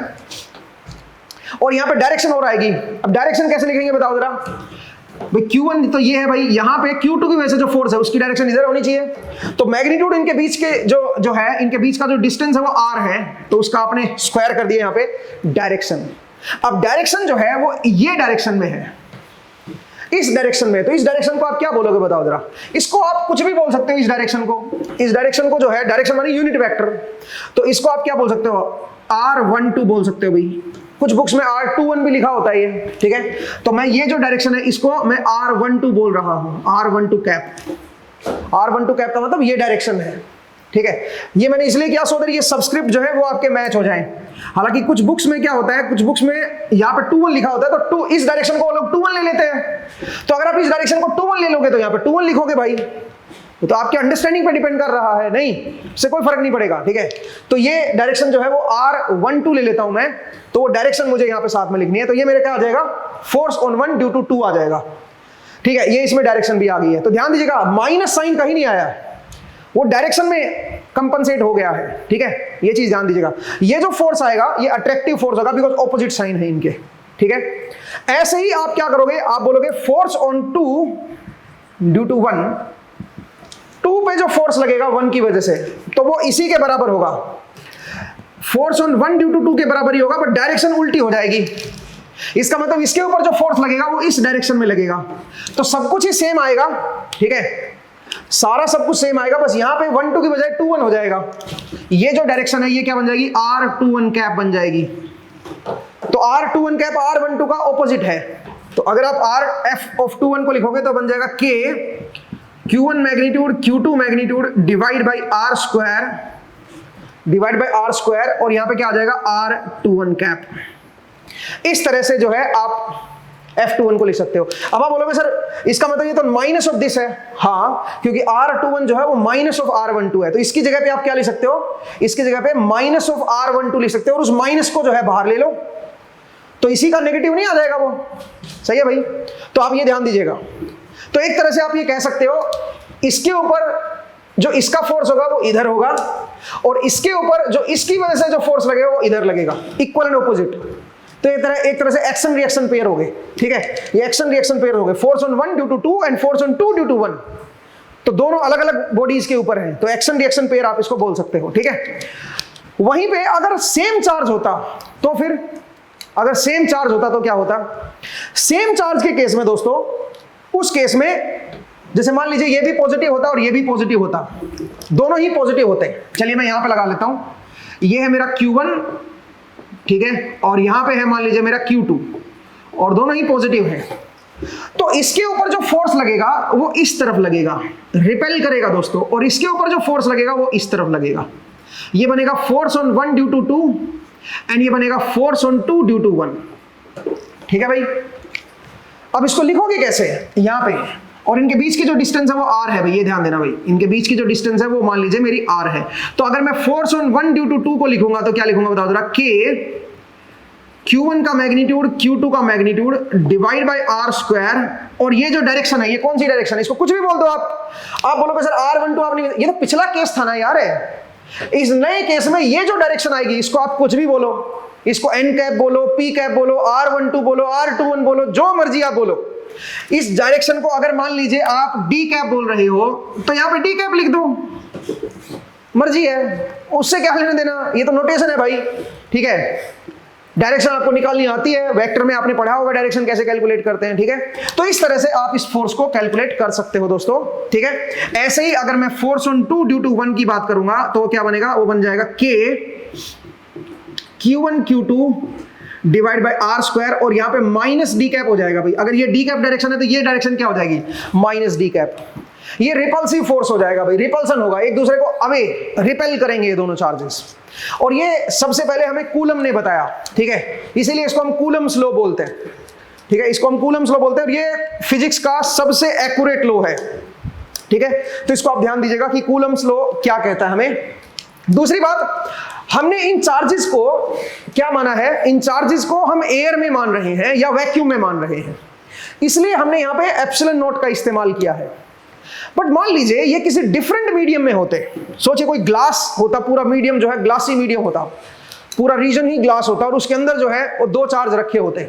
S1: और यहां पे डायरेक्शन और आएगी। अब डायरेक्शन कैसे लिखेंगे बताओ जरा भाई। Q1 तो ये है भाई, यहां पे Q2 की वजह से जो फोर्स है उसकी डायरेक्शन इधर होनी चाहिए। तो मैग्नीट्यूड इनके बीच के जो है, इनके बीच का जो डिस्टेंस है वो R है, तो उसका आपने स्क्वायर कर दिया यहां पे डायरेक्शन। अब डायरेक्शन जो है वो ये डायरेक्शन में है, इस डायरेक्शन में। तो इस डायरेक्शन को आप क्या बोलोगे बताओ जरा। इसको आप कुछ भी बोल सकते हो, इस डायरेक्शन को जो है, डायरेक्शन माने यूनिट वेक्टर, तो इसको आप क्या बोल सकते हो, R12 बोल सकते हो भाई। कुछ बुक्स में R21 भी लिखा होता है ये। ठीक है, तो मैं ये जो डायरेक्शन है इसको मैं R12 बोल रहा हूं, R12 कैप का मतलब ये डायरेक्शन है। ठीक है, ये मैंने इसलिए किया सो दैट ये सबस्क्रिप्ट जो है वो आपके मैच हो जाए। हालांकि कुछ बुक्स में क्या होता है, कुछ बुक्स में यहाँ पे 2-1 लिखा होता है, तो 2 इस डायरेक्शन को वो लोग 2-1 ले लेते हैं। तो अगर आप इस डायरेक्शन को 2-1 ले लोगे तो यहाँ पे 2-1 लिखोगे भाई, तो आपके अंडरस्टैंडिंग पे डिपेंड कर रहा है, नहीं इससे कोई फर्क नहीं पड़ेगा, ठीक है। तो ये डायरेक्शन जो है वो R12 ले लेता हूं मैं, तो वो डायरेक्शन मुझे यहां पे साथ में लिखनी है, तो ये मेरे क्या आ जाएगा, फोर्स ऑन 1 ड्यू टू 2 आ जाएगा, ठीक है। ये इसमें डायरेक्शन भी आ गई है। तो ध्यान दीजिएगा माइनस साइन कहीं नहीं आया, वो डायरेक्शन में कंपनसेट हो गया है, ठीक है। ये चीज ध्यान दीजिएगा। ये जो फोर्स आएगा ये अट्रैक्टिव फोर्स होगा, बिकॉज ऑपोजिट साइन है इनके, ठीक है। ऐसे ही आप क्या करोगे, आप बोलोगे फोर्स ऑन 2 ड्यू टू 1, 2 पे जो फोर्स लगेगा 1 की वजह से, तो वो इसी के बराबर होगा, फोर्स ऑन 1 ड्यू टू 2 के बराबर ही होगा, बट डायरेक्शन उल्टी हो जाएगी। इसका मतलब इसके ऊपर जो फोर्स लगेगा वो इस डायरेक्शन में लगेगा, तो सब कुछ ही सेम आएगा, ठीक है, सारा सब कुछ सेम आएगा, बस यहां पे 1 2 की बजाय 2 1 हो जाएगा। ये जो डायरेक्शन है ये क्या बन जाएगी, R21 कैप बन जाएगी। तो R21 कैप R12 का ऑपोजिट है, तो अगर आप RF ऑफ 21 को लिखोगे तो बन जाएगा K Q1 magnitude Q2 magnitude divide by R square, और यहां पे क्या आ जाएगा R21 कैप। इस तरह से जो है आप F21 को लिख सकते हो। अब आप बोलोगे सर इसका मतलब ये तो माइनस ऑफ दिस है, हाँ, क्योंकि R21 जो है वो माइनस ऑफ R12 है, तो इसकी जगह पे आप क्या लिख सकते हो, इसकी जगह पे माइनस ऑफ R12 लिख सकते हो, और उस माइनस को जो है बाहर ले लो, तो इसी का नेगेटिव नहीं आ जाएगा वो, सही है भाई। तो आप ये ध्यान दीजिएगा। तो एक तरह से आप ये कह सकते हो, इसके ऊपर जो इसका फोर्स होगा वो इधर होगा, और इसके ऊपर जो इसकी वजह से जो फोर्स लगेगा वो इधर लगेगा, इक्वल एंड ऑपोजिट। तो एक तरह से एक्शन रिएक्शन पेयर हो गए, ठीक है, ये एक्शन रिएक्शन पेयर हो गए, force on 1 due to 2 and force on 2 due to 1, तो दोनों अलग अलग बॉडीज के ऊपर हैं, तो एक्शन रिएक्शन पेयर आप इसको बोल सकते हो, ठीक है। वहीं पे अगर सेम चार्ज होता तो फिर, अगर सेम चार्ज होता तो क्या होता, सेम चार्ज के केस में दोस्तों, उस केस में जैसे मान लीजिए ये भी पॉजिटिव होता और ये भी पॉजिटिव होता, दोनों ही पॉजिटिव होते हैं। चलिए मैं यहां पे लगा लेता हूं, ये है मेरा Q1, ठीक है, और यहां पे है मान लीजिए मेरा Q2, और दोनों ही पॉजिटिव हैं। तो इसके ऊपर जो फोर्स लगेगा वो इस तरफ लगेगा, रिपेल करेगा दोस्तों, और इसके ऊपर जो फोर्स लगेगा वो इस तरफ लगेगा। ये बनेगा force on 1 due to 2 and ये बनेगा फोर्स ऑन 2 ड्यू टू 1, ठीक है भाई। अब इसको लिखोगे कैसे, यहां पे, और इनके बीच की जो डिस्टेंस है वो R है भाई, ये ध्यान देना भाई, इनके बीच की जो डिस्टेंस है वो मान लीजिए मेरी R है। तो अगर मैं फोर्स ऑन 1 ड्यू टू 2 को लिखूंगा तो क्या लिखूंगा बताओ जरा, K Q1 का मैग्नीट्यूड Q2 का magnitude divide by R square, और ये जो डायरेक्शन है ये कौन सी डायरेक्शन है, इसको कुछ भी बोल दो आप बोलोगे सर R12 आप नहीं, ये तो पिछला केस था ना यार, इस नए केस में ये जो डायरेक्शन आएगी इसको आप कुछ भी बोलो, इसको N कैप बोलो, P कैप बोलो, R12 बोलो, R21 बोलो, जो मर्जी आप बोलो। इस डायरेक्शन को अगर मान लीजिए आप D कैप बोल रहे हो तो यहां पे D कैप लिख दो, मर्जी है, उससे क्या लेना देना, ये तो नोटेशन है भाई, ठीक है। डायरेक्शन आपको निकालनी आती है, वेक्टर में आपने पढ़ा होगा डायरेक्शन कैसे कैलकुलेट करते हैं, ठीक है। तो इस तरह से आप इस फोर्स को कैलकुलेट कर सकते हो दोस्तों, ठीक है। ऐसे ही अगर मैं फोर्स ऑन 2 ड्यू टू 1 की बात करूंगा तो क्या बनेगा, वो बन जाएगा K Q1 Q2 divide by R square, और यहां पे माइनस D कैप हो जाएगा भाई। अगर ये D कैप डायरेक्शन है तो ये डायरेक्शन क्या हो जाएगी, माइनस D कैप। ये रिपल्सिव फोर्स हो जाएगा भाई, रिपल्सन होगा, एक दूसरे को अवे रिपेल करेंगे ये दोनों चार्जेस। और ये सबसे पहले हमें कूलम ने बताया, ठीक है, इसीलिए इसको हम कूलम्स लॉ बोलते हैं, ठीक है, इसको हम कूलम्स लॉ बोलते हैं, और ये फिजिक्स का सबसे एक्यूरेट लॉ है, ठीक है। तो इसको आप ध्यान दीजिएगा कि कूलम्स लॉ क्या कहता है हमें। दूसरी बात, हमने इन चार्जेस को क्या माना है, इन चार्जेस को हम एयर में मान रहे हैं या वैक्यूम में मान रहे हैं, इसलिए हमने यहां पे एप्सिलॉन नॉट का इस्तेमाल किया है। बट मान लीजिए ये किसी डिफरेंट मीडियम में होते, सोचिए कोई ग्लास होता, पूरा मीडियम जो है ग्लासी मीडियम होता, पूरा रीजन ही ग्लास होता, और उसके अंदर जो है वो 2 चार्ज रखे होते,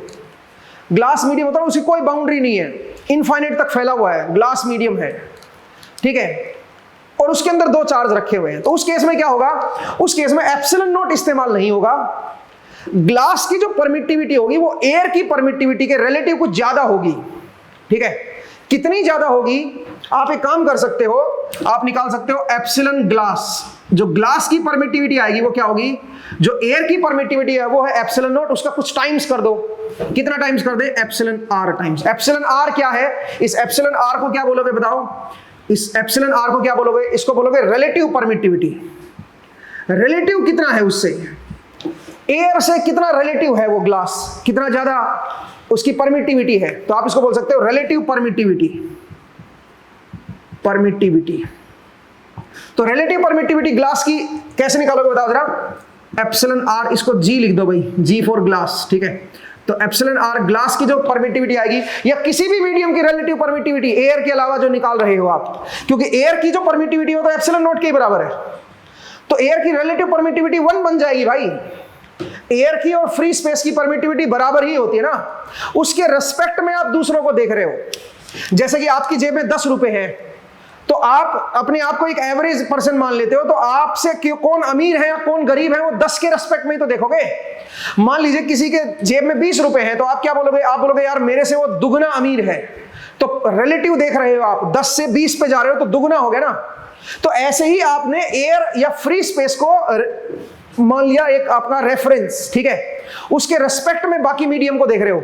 S1: ग्लास मीडियम होता है, उसकी कोई बाउंड्री नहीं है, इनफाइनाइट तक फैला हुआ है, ग्लास मीडियम है, ठीक है, और उसके अंदर 2 चार्ज रखे हुए हैं। तो उस केस में क्या होगा, उस केस में एप्सिलॉन नॉट इस्तेमाल नहीं होगा, ग्लास की जो परमिटिविटी होगी वो एयर की परमिटिविटी के रिलेटिव कुछ ज्यादा होगी, ठीक है। कितनी ज्यादा होगी, आप एक काम कर सकते हो, आप निकाल सकते हो एप्सिलॉन ग्लास, जो ग्लास की परमिटिविटी आएगी वो क्या होगी, जो एयर की परमिटिविटी है वो है एप्सिलॉन नॉट, उसका कुछ टाइम्स कर दो, कितना टाइम्स कर दे, epsilon r times. Epsilon r क्या है, इस एप्सिलॉन आर को क्या बोलोगे बताओ, इस एप्सिलॉन आर को क्या बोलोगे, इसको बोलोगे रिलेटिव परमिटिविटी। रिलेटिव कितना है उससे, एयर से कितना रिलेटिव है वो ग्लास, कितना ज्यादा उसकी परमिटिविटी है, तो आप इसको बोल सकते हो रिलेटिव परमिटिविटी, परमिटिविटी, तो रिलेटिव परमिटिविटी ग्लास की कैसे निकालोगे बताओ जरा? एप्सिलॉन आर, इसको जी लिख दो भाई, जी फॉर ग्लास, ठीक है। तो एप्सिलॉन आर ग्लास की जो परमिटिविटी आएगी, या किसी भी मीडियम की रिलेटिव परमिटिविटी एयर के अलावा जो निकाल रहे हो आप, क्योंकि एयर की जो परमिटिविटी हो तो एप्सिलॉन नॉट के बराबर है, तो एयर की रिलेटिव परमिटिविटी 1 बन जाएगी भाई। एयर की और फ्री स्पेस की परमिटिविटी बराबर ही होती है ना, उसके रिस्पेक्ट में आप दूसरों को देख रहे हो। जैसे कि आपकी जेब में 10 रुपए है, तो आप अपने आप को एक एवरेज पर्सन मान लेते हो, तो आपसे कौन अमीर है या कौन गरीब है वो 10 के रेस्पेक्ट में ही तो देखोगे। मान लीजिए किसी के जेब में 20 रुपए हैं, तो आप क्या बोलोगे? आप बोलोगे यार मेरे से वो दुगना अमीर है। तो रिलेटिव देख रहे हो आप, 10 से 20 पे जा रहे हो तो दुगना हो गया ना। तो ऐसे ही आपने एयर या फ्री स्पेस को मान लिया एक आपका रेफरेंस, ठीक है, उसके रेस्पेक्ट में बाकी मीडियम को देख रहे हो।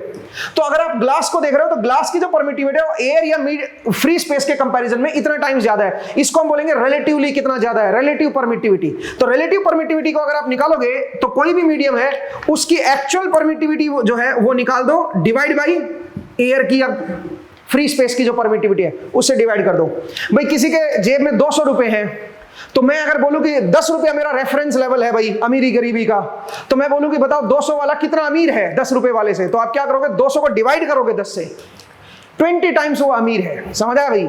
S1: तो अगर आप ग्लास को देख रहे हो तो ग्लास की जो परमिटिविटी है वो एयर या फ्री स्पेस के कंपैरिजन में इतना टाइम ज्यादा है। इसको हम बोलेंगे रिलेटिवली कितना ज्यादा है, रिलेटिव परमिटिविटी। तो रिलेटिव परमिटिविटी को अगर आप निकालोगे तो कोई भी मीडियम है उसकी एक्चुअल परमिटिविटी जो है वो निकाल दो, डिवाइड बाई एयर की या फ्री स्पेस की जो परमिटिविटी है उससे डिवाइड कर दो। भाई किसी के जेब में 200 रुपए हैं, तो मैं अगर बोलूं कि 10 रुपया मेरा रेफरेंस लेवल है भाई अमीरी गरीबी का, तो मैं बोलूं कि बताओ 200 वाला कितना अमीर है 10 रुपए वाले से, तो आप क्या करोगे? 200 को डिवाइड करोगे 10 से, 20 टाइम्स वो अमीर है। समझ आया भाई?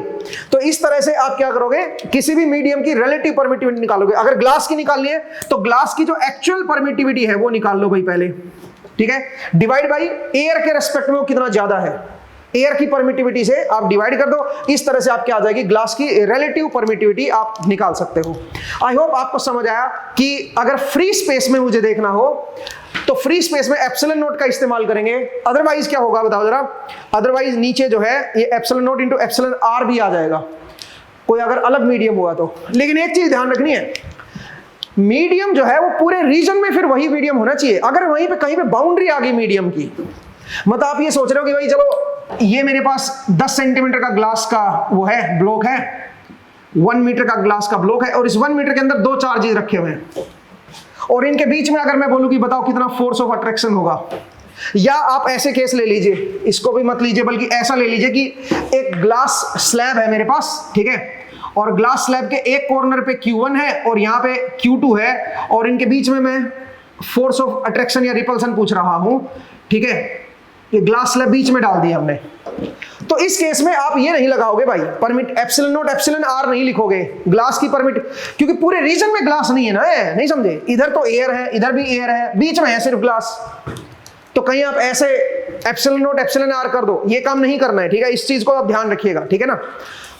S1: तो इस तरह से आप क्या करोगे? किसी भी मीडियम की रिलेटिव परमिटिविटी निकालोगे। अगर ग्लास की निकालनी है तो ग्लास की जो एक्चुअल परमिटिविटी है वो निकाल लो भाई पहले, ठीक है, डिवाइड बाई एयर के रेस्पेक्ट में वो कितना ज्यादा है, एयर की परमिटिविटी से आप डिवाइड कर दो। इस तरह से आप क्या आ जाएगी? ग्लास की रिलेटिव परमिटिविटी आप निकाल सकते हो। आई होप आपको समझ आया कि अगर फ्री स्पेस में मुझे देखना हो तो फ्री स्पेस में एप्सिलॉन नोट का इस्तेमाल करेंगे, अदरवाइज क्या होगा बताओ जरा? अदरवाइज नीचे जो है ये epsilon naught into epsilon r भी आ जाएगा, कोई अगर अलग मीडियम हुआ तो। लेकिन एक चीज ध्यान रखनी है, मीडियम जो है वो पूरे रीजन में फिर वही मीडियम होना चाहिए। अगर वहीं पे कहीं पे बाउंड्री आ गई मीडियम की, मतलब आप ये सोच रहे हो कि भाई चलो ये मेरे पास 10 सेंटीमीटर का ग्लास का वो है, ब्लॉक है, 1 मीटर का ग्लास का ब्लॉक है, और इस 1 मीटर के अंदर 2 चार्जेस रखे हुए हैं, और इनके बीच में अगर मैं बोलूं कि बताओ कितना फोर्स ऑफ अट्रैक्शन होगा, या आप ऐसे केस ले लीजिए, इसको भी मत लीजिए बल्कि ऐसा ले लीजिए कि एक ग्लास स्लैब है मेरे पास, ठीक है, और ग्लास स्लैब के एक कॉर्नर पे Q1 है और यहाँ पे Q2 है, और इनके बीच में मैं फोर्स ऑफ अट्रैक्शन या रिपल्सन पूछ रहा हूं, ठीक है। ये ग्लास स्लैब बीच में डाल दिया हमने, तो इस केस में आप ये नहीं लगाओगे भाई permit epsilon naught epsilon r नहीं लिखोगे ग्लास की परमिट, क्योंकि पूरे रीजन में ग्लास नहीं है ना, नहीं समझे? इधर तो एयर है, इधर भी एयर है, बीच में है सिर्फ ग्लास। तो कहीं आप ऐसे एप्सिलॉन नॉट एप्सिलॉन आर कर दो, ये काम नहीं करना है, ठीक है। इस चीज को आप ध्यान रखिएगा, ठीक है ना।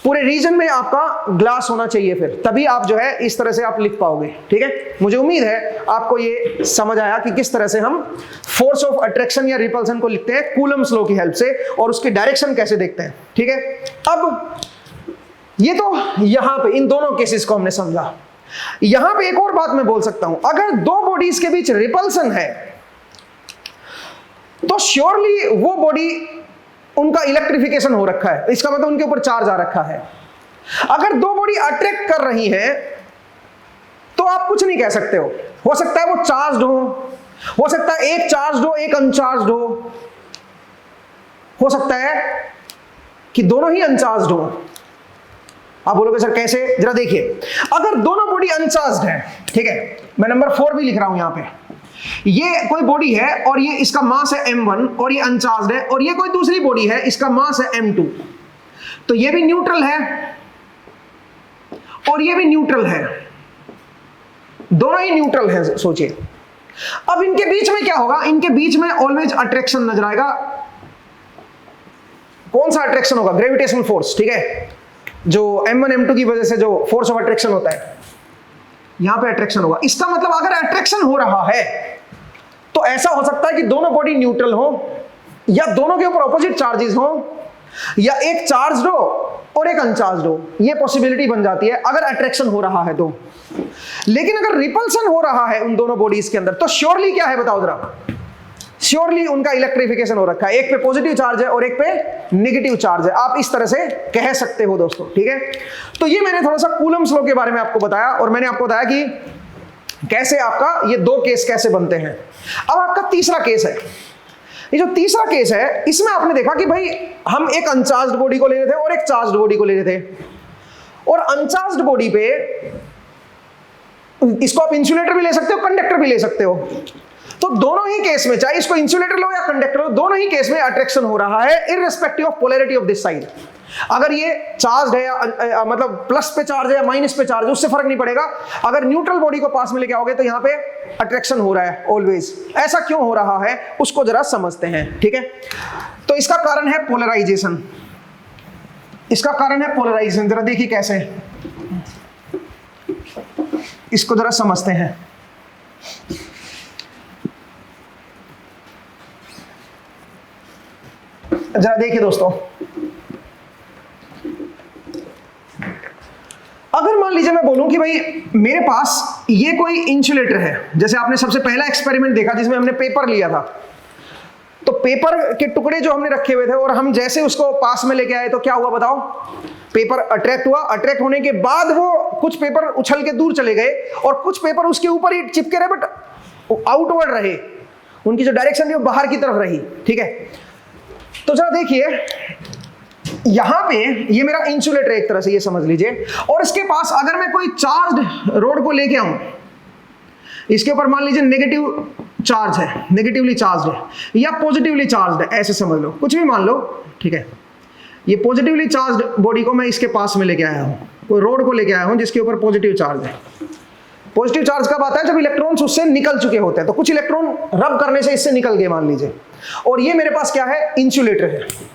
S1: पूरे रीजन में आपका ग्लास होना चाहिए, फिर तभी आप जो है इस तरह से आप लिख पाओगे, ठीक है। मुझे उम्मीद है आपको ये समझ आया कि किस तरह से हम फोर्स ऑफ अट्रैक्शन या रिपल्सन को लिखते हैं कूलम्स लॉ की हेल्प से, और उसकी डायरेक्शन कैसे देखते हैं, ठीक है। अब ये तो यहां पे इन दोनों केसेस को हमने समझा। यहां पे एक और बात मैं बोल सकता हूं, अगर दो बॉडीज के बीच रिपल्सन है तो श्योरली वो बॉडी उनका इलेक्ट्रिफिकेशन हो रखा है, इसका मतलब उनके ऊपर चार्ज आ रखा है। अगर दो बॉडी अट्रैक्ट कर रही है तो आप कुछ नहीं कह सकते हो सकता है वो चार्ज्ड हो सकता है एक चार्ज्ड हो एक अनचार्ज्ड हो सकता है कि दोनों ही अनचार्ज्ड हो। आप बोलोगे सर कैसे? जरा देखिए, अगर दोनों बॉडी अनचार्ज्ड है, ठीक है, मैं नंबर 4 भी लिख रहा हूं यहां पे, ये कोई बॉडी है और ये इसका मास है m1 और ये अनचार्ज्ड है, और ये कोई दूसरी बॉडी है इसका मास है m2, तो ये भी न्यूट्रल है और ये भी न्यूट्रल है, दोनों ही न्यूट्रल है। सोचिए अब इनके बीच में क्या होगा? इनके बीच में ऑलवेज अट्रैक्शन नजर आएगा। कौन सा अट्रैक्शन होगा? ग्रेविटेशनल फोर्स, ठीक है, जो m1 m2 की वजह से जो फोर्स ऑफ अट्रैक्शन होता है, यहां पे अट्रैक्शन होगा। इसका मतलब अगर अट्रैक्शन हो रहा है तो ऐसा हो सकता है कि दोनों बॉडी न्यूट्रल हो, या दोनों के ऊपर ऑपोजिट चार्जेस हो, या एक चार्ज्ड हो और एक अनचार्ज्ड हो। यह पॉसिबिलिटी बन जाती है अगर अट्रैक्शन हो रहा है तो। लेकिन अगर रिपल्सन हो रहा है उन दोनों बॉडीज के अंदर तो श्योरली क्या है बताओ जरा? श्योरली उनका इलेक्ट्रिफिकेशन हो रखा है, एक पे पॉजिटिव चार्ज है और एक पे नेगेटिव चार्ज है। आप इस तरह से कह सकते हो दोस्तों, ठीक है। तो ये मैंने थोड़ा सा कूलम्स लॉ के बारे में आपको बताया, और मैंने आपको बताया कि कैसे आपका ये दो केस कैसे बनते हैं। अब आपका तीसरा केस है। ये जो तीसरा केस है इसमें आपने देखा कि भाई हम एक अनचार्ज्ड बॉडी को ले रहे थे और एक चार्ज्ड बॉडी को ले रहे थे, और अनचार्ज्ड बॉडी पे इसको आप इंसुलेटर भी ले सकते हो, कंडक्टर भी ले सकते हो। तो दोनों ही केस में, चाहे इसको इंसुलेटर लो या कंडक्टर लो, दोनों ही केस में अट्रैक्शन हो रहा है irrespective of polarity of this side. अगर ये चार्ज है या मतलब प्लस पे चार्ज है या माइनस पे चार्ज है, उससे फर्क नहीं पड़ेगा। अगर न्यूट्रल बॉडी को पास में लेके आओगे तो यहां पे अट्रैक्शन हो रहा है ऑलवेज। ऐसा क्यों हो रहा है उसको जरा समझते हैं, ठीक है। तो इसका कारण है पोलराइजेशन, इसका कारण है पोलराइजेशन। जरा देखिए कैसे, इसको जरा समझते हैं। जरा देखिए दोस्तों, अगर मान लीजिए मैं बोलूं कि भाई मेरे पास ये कोई इंसुलेटर है, जैसे आपने सबसे पहला एक्सपेरिमेंट देखा जिसमें हमने पेपर लिया था, तो पेपर के टुकड़े जो हमने रखे हुए थे और हम जैसे उसको पास में लेके आए तो क्या हुआ बताओ, पेपर अट्रैक्ट हुआ। अट्रैक्ट होने के बाद वो कुछ पेपर उछल के दूर चले गए और कुछ पेपर उसके ऊपर ही चिपके रहे, बट आउटवर्ड रहे, उनकी जो डायरेक्शन थी वो बाहर की तरफ रही, ठीक है। तो जरा देखिए यहां पे ये मेरा इंसुलेटर एक तरह से, ये समझ लीजिए, और इसके पास अगर मैं कोई चार्ज रोड को लेके आऊं, इसके ऊपर मान लीजिए नेगेटिव चार्ज है, नेगेटिवली चार्ज है या पॉजिटिवली चार्ज है, ऐसे समझ लो, कुछ भी मान लो, ठीक है। ये पॉजिटिवली चार्ज बॉडी को मैं इसके पास में लेके आया हूं, कोई रोड को लेके आया हूं जिसके ऊपर पॉजिटिव चार्ज है। पॉजिटिव चार्ज कब आता है, जब इलेक्ट्रॉन्स उससे निकल चुके होते हैं। तो कुछ इलेक्ट्रॉन रब करने से इससे निकल गए मान लीजिए, और ये मेरे पास क्या है, इंसुलेटर है।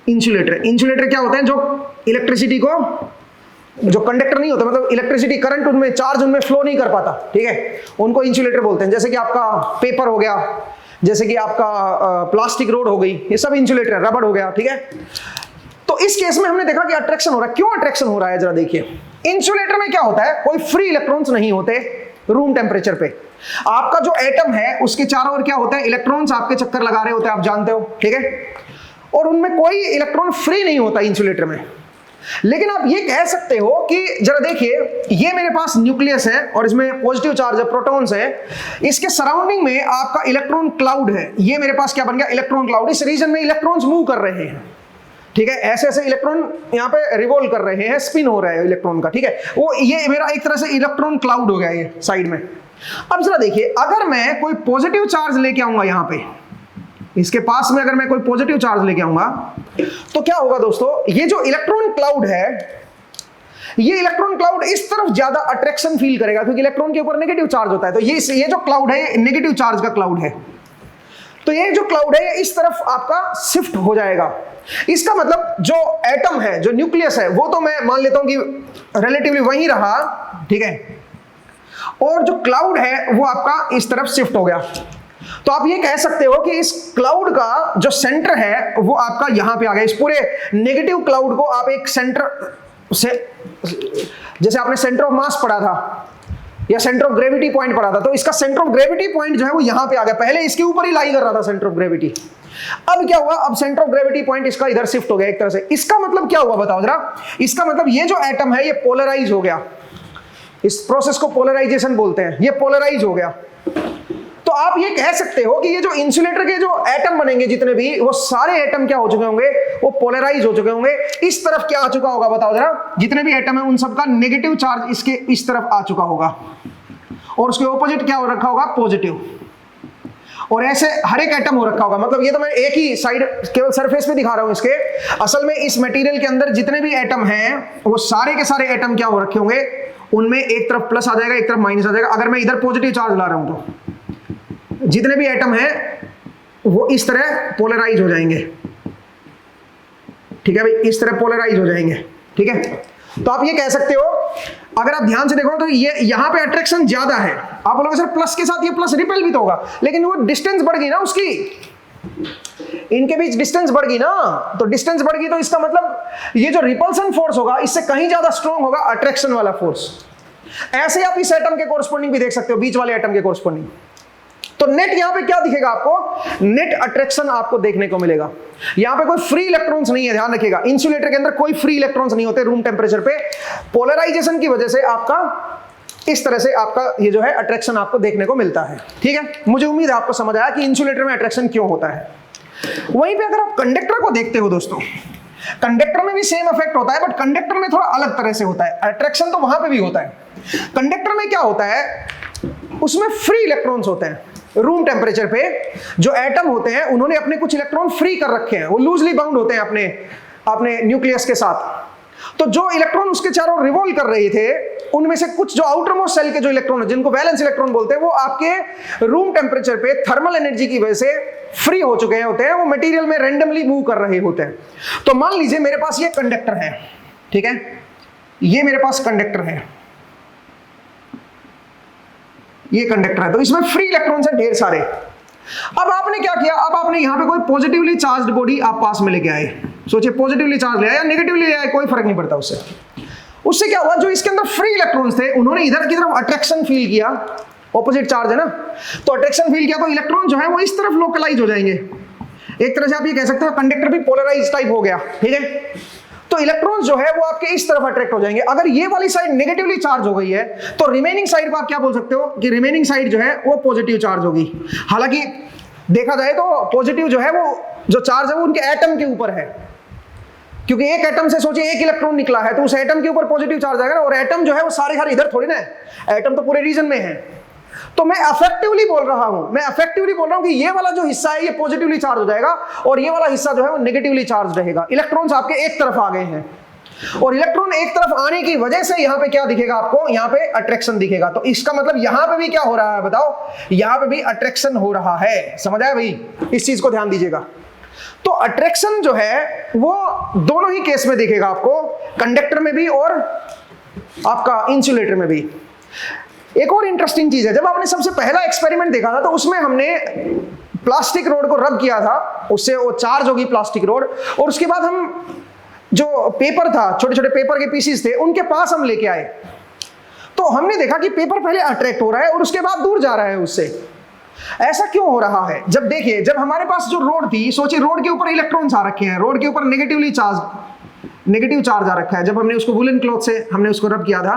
S1: इंसुलेटर क्या होते हैं, जो इलेक्ट्रिसिटी को, जो कंडक्टर नहीं होता, मतलब इलेक्ट्रिसिटी करंट उनमें, चार्ज उनमें फ्लो नहीं कर पाता, ठीक है, उनको इंसुलेटर बोलते हैं। जैसे कि आपका पेपर हो गया, जैसे कि आपका प्लास्टिक रोड हो गई, ये सब इंसुलेटर, रबड़ हो गया, ठीक है। तो इस केस में हमने देखा कि अट्रैक्शन हो रहा है। क्यों अट्रैक्शन हो रहा है, जरा देखिए। इंसुलेटर में क्या होता है, कोई फ्री इलेक्ट्रॉन्स नहीं होते रूम टेम्परेचर पे। आपका जो एटम है उसके चारों ओर क्या होता है, इलेक्ट्रॉन्स आपके चक्कर लगा रहे होते हैं, आप जानते हो, ठीक है, और उनमें कोई इलेक्ट्रॉन फ्री नहीं होता इंसुलेटर में। लेकिन आप ये कह सकते हो कि जरा देखिए, ये मेरे पास न्यूक्लियस है और इसमें पॉजिटिव चार्ज है, प्रोटॉन्स है, इसके सराउंडिंग में आपका इलेक्ट्रॉन क्लाउड है। ये मेरे पास क्या बन गया, इलेक्ट्रॉन क्लाउड। इस रीजन में इलेक्ट्रॉन्स मूव कर रहे हैं, ठीक है, ऐसे ऐसे इलेक्ट्रॉन यहाँ पे रिवॉल्व कर रहे हैं, स्पिन हो रहा है इलेक्ट्रॉन का, ठीक है। वो ये मेरा एक तरह से इलेक्ट्रॉन क्लाउड हो गया ये साइड में। अब जरा देखिए, अगर मैं कोई पॉजिटिव चार्ज लेके आऊंगा यहाँ पे, इसके पास में अगर मैं कोई पॉजिटिव चार्ज लेके आऊंगा, तो क्या होगा दोस्तों, ये जो इलेक्ट्रॉन क्लाउड है, ये इलेक्ट्रॉन क्लाउड इस तरफ ज्यादा अट्रैक्शन फील करेगा, क्योंकि इलेक्ट्रॉन के ऊपर नेगेटिव चार्ज होता है। तो ये जो क्लाउड है, ये नेगेटिव चार्ज का क्लाउड है। तो ये जो क्लाउड है, ये इस तरफ आपका शिफ्ट हो जाएगा। इसका मतलब जो एटम है, जो न्यूक्लियस है, वो तो मैं मान लेता हूं कि रिलेटिवली वहीं रहा, ठीक है, और जो क्लाउड है वो आपका इस तरफ शिफ्ट हो गया। तो आप ये कह सकते हो कि इस क्लाउड का जो सेंटर है वो आपका यहां पे आ गया। इस पूरे नेगेटिव क्लाउड को आप एक सेंटर से, जैसे आपने सेंटर ऑफ मास पढ़ा था या सेंटर ऑफ ग्रेविटी पॉइंट पढ़ा था, तो इसका सेंटर ऑफ ग्रेविटी पॉइंट जो है वो यहां पे आ गया। पहले इसके ऊपर ही लाई कर रहा था सेंटर ऑफ ग्रेविटी, अब क्या हुआ, अब सेंटर ऑफ ग्रेविटी पॉइंट इसका इधर शिफ्ट हो गया एक तरह से। इसका मतलब क्या हुआ बताओ जरा, इसका मतलब ये जो एटम है ये पोलराइज हो गया। इस प्रोसेस को पोलराइजेशन बोलते हैं, ये पोलराइज हो गया। तो आप ये कह सकते हो कि ये जो इंसुलेटर के जो एटम बनेंगे जितने भी, वो सारे एटम क्या हो चुके होंगे, वो पोलराइज हो चुके होंगे। इस तरफ क्या आ चुका होगा बताओ जरा, जितने भी एटम है उन सबका नेगेटिव चार्ज इसके इस तरफ आ चुका होगा, और उसके ऑपोजिट क्या हो रखा होगा, पॉजिटिव। और ऐसे हर एक एटम हो रखा होगा। मतलब ये तो मैं एक ही साइड केवल सरफेस पे दिखा रहा हूं इसके, असल में इस मटेरियल के अंदर जितने भी एटम हैं वो सारे के सारे एटम क्या हो रखे होंगे, उनमें एक तरफ प्लस आ जाएगा, एक तरफ माइनस आ जाएगा। अगर मैं इधर पॉजिटिव चार्ज ला रहा हूं तो जितने भी एटम हैं वो इस तरह पोलराइज हो जाएंगे, ठीक है भाई, इस तरह पोलराइज हो जाएंगे, ठीक है। तो आप ये कह सकते हो, अगर आप ध्यान से देखो तो ये यहां पे अट्रैक्शन ज्यादा है। आप बोलोगे सर प्लस के साथ ये प्लस रिपेल भी तो होगा, लेकिन वो डिस्टेंस बढ़ गई ना उसकी, इनके बीच डिस्टेंस बढ़ गई ना, तो डिस्टेंस बढ़ गई तो इसका मतलब ये जो रिपल्सन फोर्स होगा इससे कहीं ज्यादा स्ट्रॉन्ग होगा अट्रैक्शन वाला फोर्स। ऐसे आप इस एटम के कोरस्पोंडिंग भी देख सकते हो, बीच वाले एटम के कोरस्पोंडिंग। तो नेट यहां पे क्या दिखेगा आपको, नेट अट्रैक्शन आपको देखने को मिलेगा। यहां पे कोई फ्री इलेक्ट्रॉन्स नहीं है, ध्यान रखिएगा, इंसुलेटर के अंदर कोई फ्री इलेक्ट्रॉन्स नहीं होते रूम टेम्परेचर पे। पोलराइजेशन की वजह से आपका इस तरह से आपका ये जो है अट्रैक्शन आपको देखने को मिलता है, ठीक है। मुझे उम्मीद है आपको समझ आया कि इंसुलेटर में अट्रैक्शन क्यों होता है। वहीं पे अगर आप कंडक्टर को देखते हो दोस्तों, कंडक्टर में भी सेम इफेक्ट होता है, बट कंडक्टर में थोड़ा अलग तरह से होता है। अट्रैक्शन तो वहां पे भी होता है। कंडक्टर में क्या होता है, उसमें फ्री इलेक्ट्रॉन्स होते हैं। रूम टेम्परेचर पे जो एटम होते हैं उन्होंने अपने कुछ इलेक्ट्रॉन फ्री कर रखे हैं, वो लूजली बाउंड होते हैं अपने न्यूक्लियस के साथ। तो जो इलेक्ट्रॉन उसके चारों रिवॉल्व कर रहे थे, उनमें से कुछ जो आउटर मोस्ट सेल के जो इलेक्ट्रॉन है, जिनको वैलेंस इलेक्ट्रॉन बोलते हैं, वो आपके रूम टेम्परेचर पे थर्मल एनर्जी की वजह से फ्री हो चुके होते हैं, वो मटेरियल में रैंडमली मूव कर रहे होते हैं। तो मान लीजिए मेरे पास ये कंडक्टर है, ठीक है, ये मेरे पास कंडक्टर है, ये कंडक्टर है, तो इसमें फ्री इलेक्ट्रॉन्स हैं ढेर सारे। अब आपने क्या किया, अब आपने यहां पे कोई पॉजिटिवली चार्ज्ड बॉडी आप पास में लेके आए। सोचिए पॉजिटिवली चार्ज ले आए या नेगेटिवली ले आए, कोई फर्क नहीं पड़ता उससे क्या हुआ, जो इसके अंदर फ्री इलेक्ट्रॉन्स थे उन्होंने इधर की तरफ अट्रैक्शन फील किया, ऑपोजिट चार्ज है ना, तो अट्रैक्शन फील किया, तो इलेक्ट्रॉन जो है वो इस तरफ लोकलाइज हो जाएंगे। एक तरह से आप ये कह सकते हो कंडक्टर भी पोलराइज टाइप हो गया, ठीक है। तो इलेक्ट्रॉन्स जो है वो आपके इस तरफ अट्रैक्ट हो जाएंगे। अगर ये वाली साइड नेगेटिवली चार्ज हो गई है, तो रिमेनिंग साइड को आप क्या बोल सकते हो कि रिमेनिंग साइड जो है वो पॉजिटिव चार्ज होगी। हालांकि देखा जाए तो पॉजिटिव जो है वो जो चार्ज है वो उनके एटम के ऊपर है, क्योंकि एक एटम से सोचिए एक इलेक्ट्रॉन निकला है, तो उस एटम के ऊपर पॉजिटिव चार्ज आएगा ना, और एटम जो है वो सारे इधर थोड़ी ना है, एटम तो पूरे रीजन में है। तो मैं अफेक्टिवली बोल रहा हूं कि ये वाला जो हिस्सा है ये पॉजिटिवली चार्ज हो जाएगा, और ये वाला हिस्सा जो है वो नेगेटिवली चार्ज रहेगा। इलेक्ट्रॉन्स आपके एक तरफ आ गए हैं, और इलेक्ट्रॉन एक तरफ आने की वजह से यहां पे क्या दिखेगा आपको, यहां पे अट्रैक्शन दिखेगा। तो इसका मतलब यहां पे भी क्या हो रहा है बताओ, यहां पे भी अट्रैक्शन हो रहा है। समझ आया भाई, इस चीज को ध्यान दीजिएगा। तो अट्रैक्शन जो है वो दोनों ही केस में दिखेगा आपको, कंडक्टर में भी और आपका इंसुलेटर में भी। एक और इंटरेस्टिंग चीज है, जब आपने सबसे पहला एक्सपेरिमेंट देखा था तो उसमें हमने प्लास्टिक रोड को रब किया था, उससे वो चार्ज होगी प्लास्टिक रोड, और उसके बाद हम जो पेपर था, छोटे छोटे पेपर के पीसीस थे, उनके पास हम लेके आए। तो हमने देखा कि पेपर पहले अट्रैक्ट हो रहा है और उसके बाद दूर जा रहा है उससे। ऐसा क्यों हो रहा है? जब देखिए, जब हमारे पास जो रोड थी, सोचिए रोड के ऊपर इलेक्ट्रॉन्स आ रखे हैं, रोड के ऊपर नेगेटिव चार्ज आ रखा है। जब हमने उसको वुलन क्लॉथ से हमने उसको रब किया था,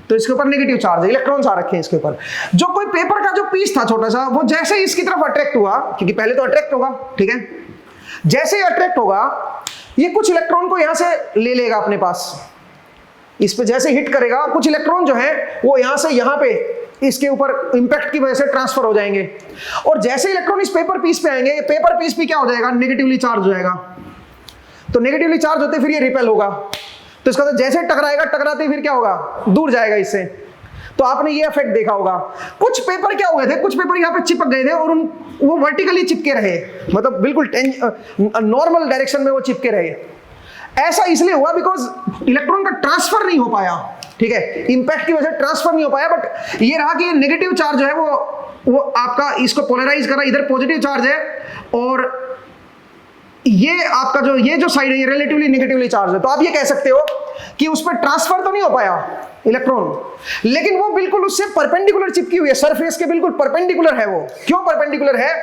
S1: तो इसके ऊपर नेगेटिव चार्ज है, इलेक्ट्रॉन्स आ रखे हैं इसके ऊपर। जो कोई पेपर का जो पीस था छोटा सा, वो जैसे ही इसकी तरफ अट्रैक्ट हुआ, क्योंकि पहले तो अट्रैक्ट होगा, ठीक है, जैसे ही अट्रैक्ट होगा ये कुछ इलेक्ट्रॉन को यहां से ले लेगा अपने पास, इस पे जैसे हिट करेगा, कुछ इलेक्ट्रॉन जो है वो यहां से यहां पे इसके ऊपर इंपैक्ट की वजह से ट्रांसफर हो जाएंगे, और जैसे इलेक्ट्रॉन इस पेपर पीस पे आएंगे, पेपर पीस भी क्या हो जाएगा, नेगेटिवली चार्ज हो जाएगा। तो नेगेटिवली चार्ज होते फिर ये रिपेल होगा, तो इसका तो जैसे टकराएगा, टकराते फिर क्या होगा, दूर जाएगा इससे। तो आपने ये इफेक्ट देखा होगा। कुछ पेपर क्या हुए थे, कुछ पेपर यहाँ पे चिपक गए थे और वो वर्टिकली चिपके रहे, मतलब बिल्कुल नॉर्मल डायरेक्शन में वो चिपके रहे। ऐसा इसलिए हुआ बिकॉज इलेक्ट्रॉन का ट्रांसफर नहीं हो पाया, ठीक है, इंपैक्ट की वजह से ट्रांसफर नहीं हो पाया। बट ये रहा कि नेगेटिव चार्ज है वो आपका इसको पोलराइज कर रहा है, इधर पॉजिटिव चार्ज है, और ये आपका जो साइड है ये रिलेटिवली नेगेटिवली चार्ज है। तो आप ये कह सकते हो कि उस पर ट्रांसफर तो नहीं हो पाया इलेक्ट्रॉन, लेकिन वो बिल्कुल उससे परपेंडिकुलर चिपकी हुई है, सरफेस के बिल्कुल परपेंडिकुलर है वो। क्यों परपेंडिकुलर है?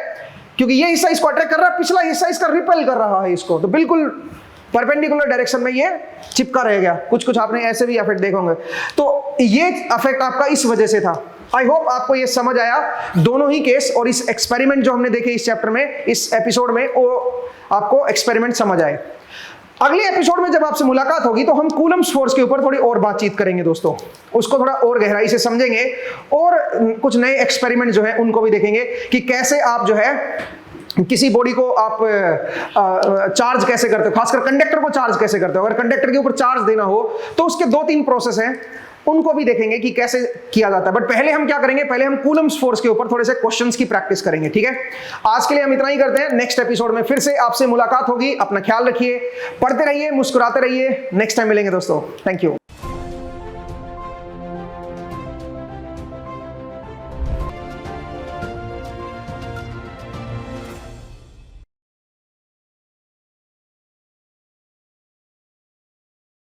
S1: क्योंकि ये हिस्सा इसको अट्रैक्ट कर रहा है, पिछला हिस्सा इसका रिपेल कर रहा है इसको, तो बिल्कुल परपेंडिकुलर डायरेक्शन में ये चिपका रह गया। कुछ आपने ऐसे भी इफेक्ट देखे होंगे। तो ये इफेक्ट आपका इस वजह से था। आई होप आपको ये समझ आया, दोनों ही केस, और इस एक्सपेरिमेंट जो हमने देखे इस चैप्टर में, इस एपिसोड में, वो आपको एक्सपेरिमेंट समझ आए। अगले एपिसोड में जब आपसे मुलाकात होगी तो हम कूलम्स फोर्स के ऊपर थोड़ी और बातचीत करेंगे दोस्तों, उसको थोड़ा और गहराई से समझेंगे, और कुछ नए एक्सपेरिमेंट जो है उनको भी देखेंगे कि कैसे आप जो है किसी बॉडी को आप चार्ज कैसे करते हो, खासकर कंडक्टर को चार्ज कैसे करते हो। अगर कंडक्टर के ऊपर चार्ज देना हो तो उसके 2-3 प्रोसेस हैं, उनको भी देखेंगे कि कैसे किया जाता है। बट पहले हम क्या करेंगे, पहले हम कूलम्स फोर्स के ऊपर थोड़े से क्वेश्चंस की प्रैक्टिस करेंगे, ठीक है। आज के लिए हम इतना ही करते हैं, नेक्स्ट एपिसोड में फिर से आपसे मुलाकात होगी। अपना ख्याल रखिए, पढ़ते रहिए, मुस्कुराते रहिए। नेक्स्ट टाइम मिलेंगे दोस्तों, थैंक यू।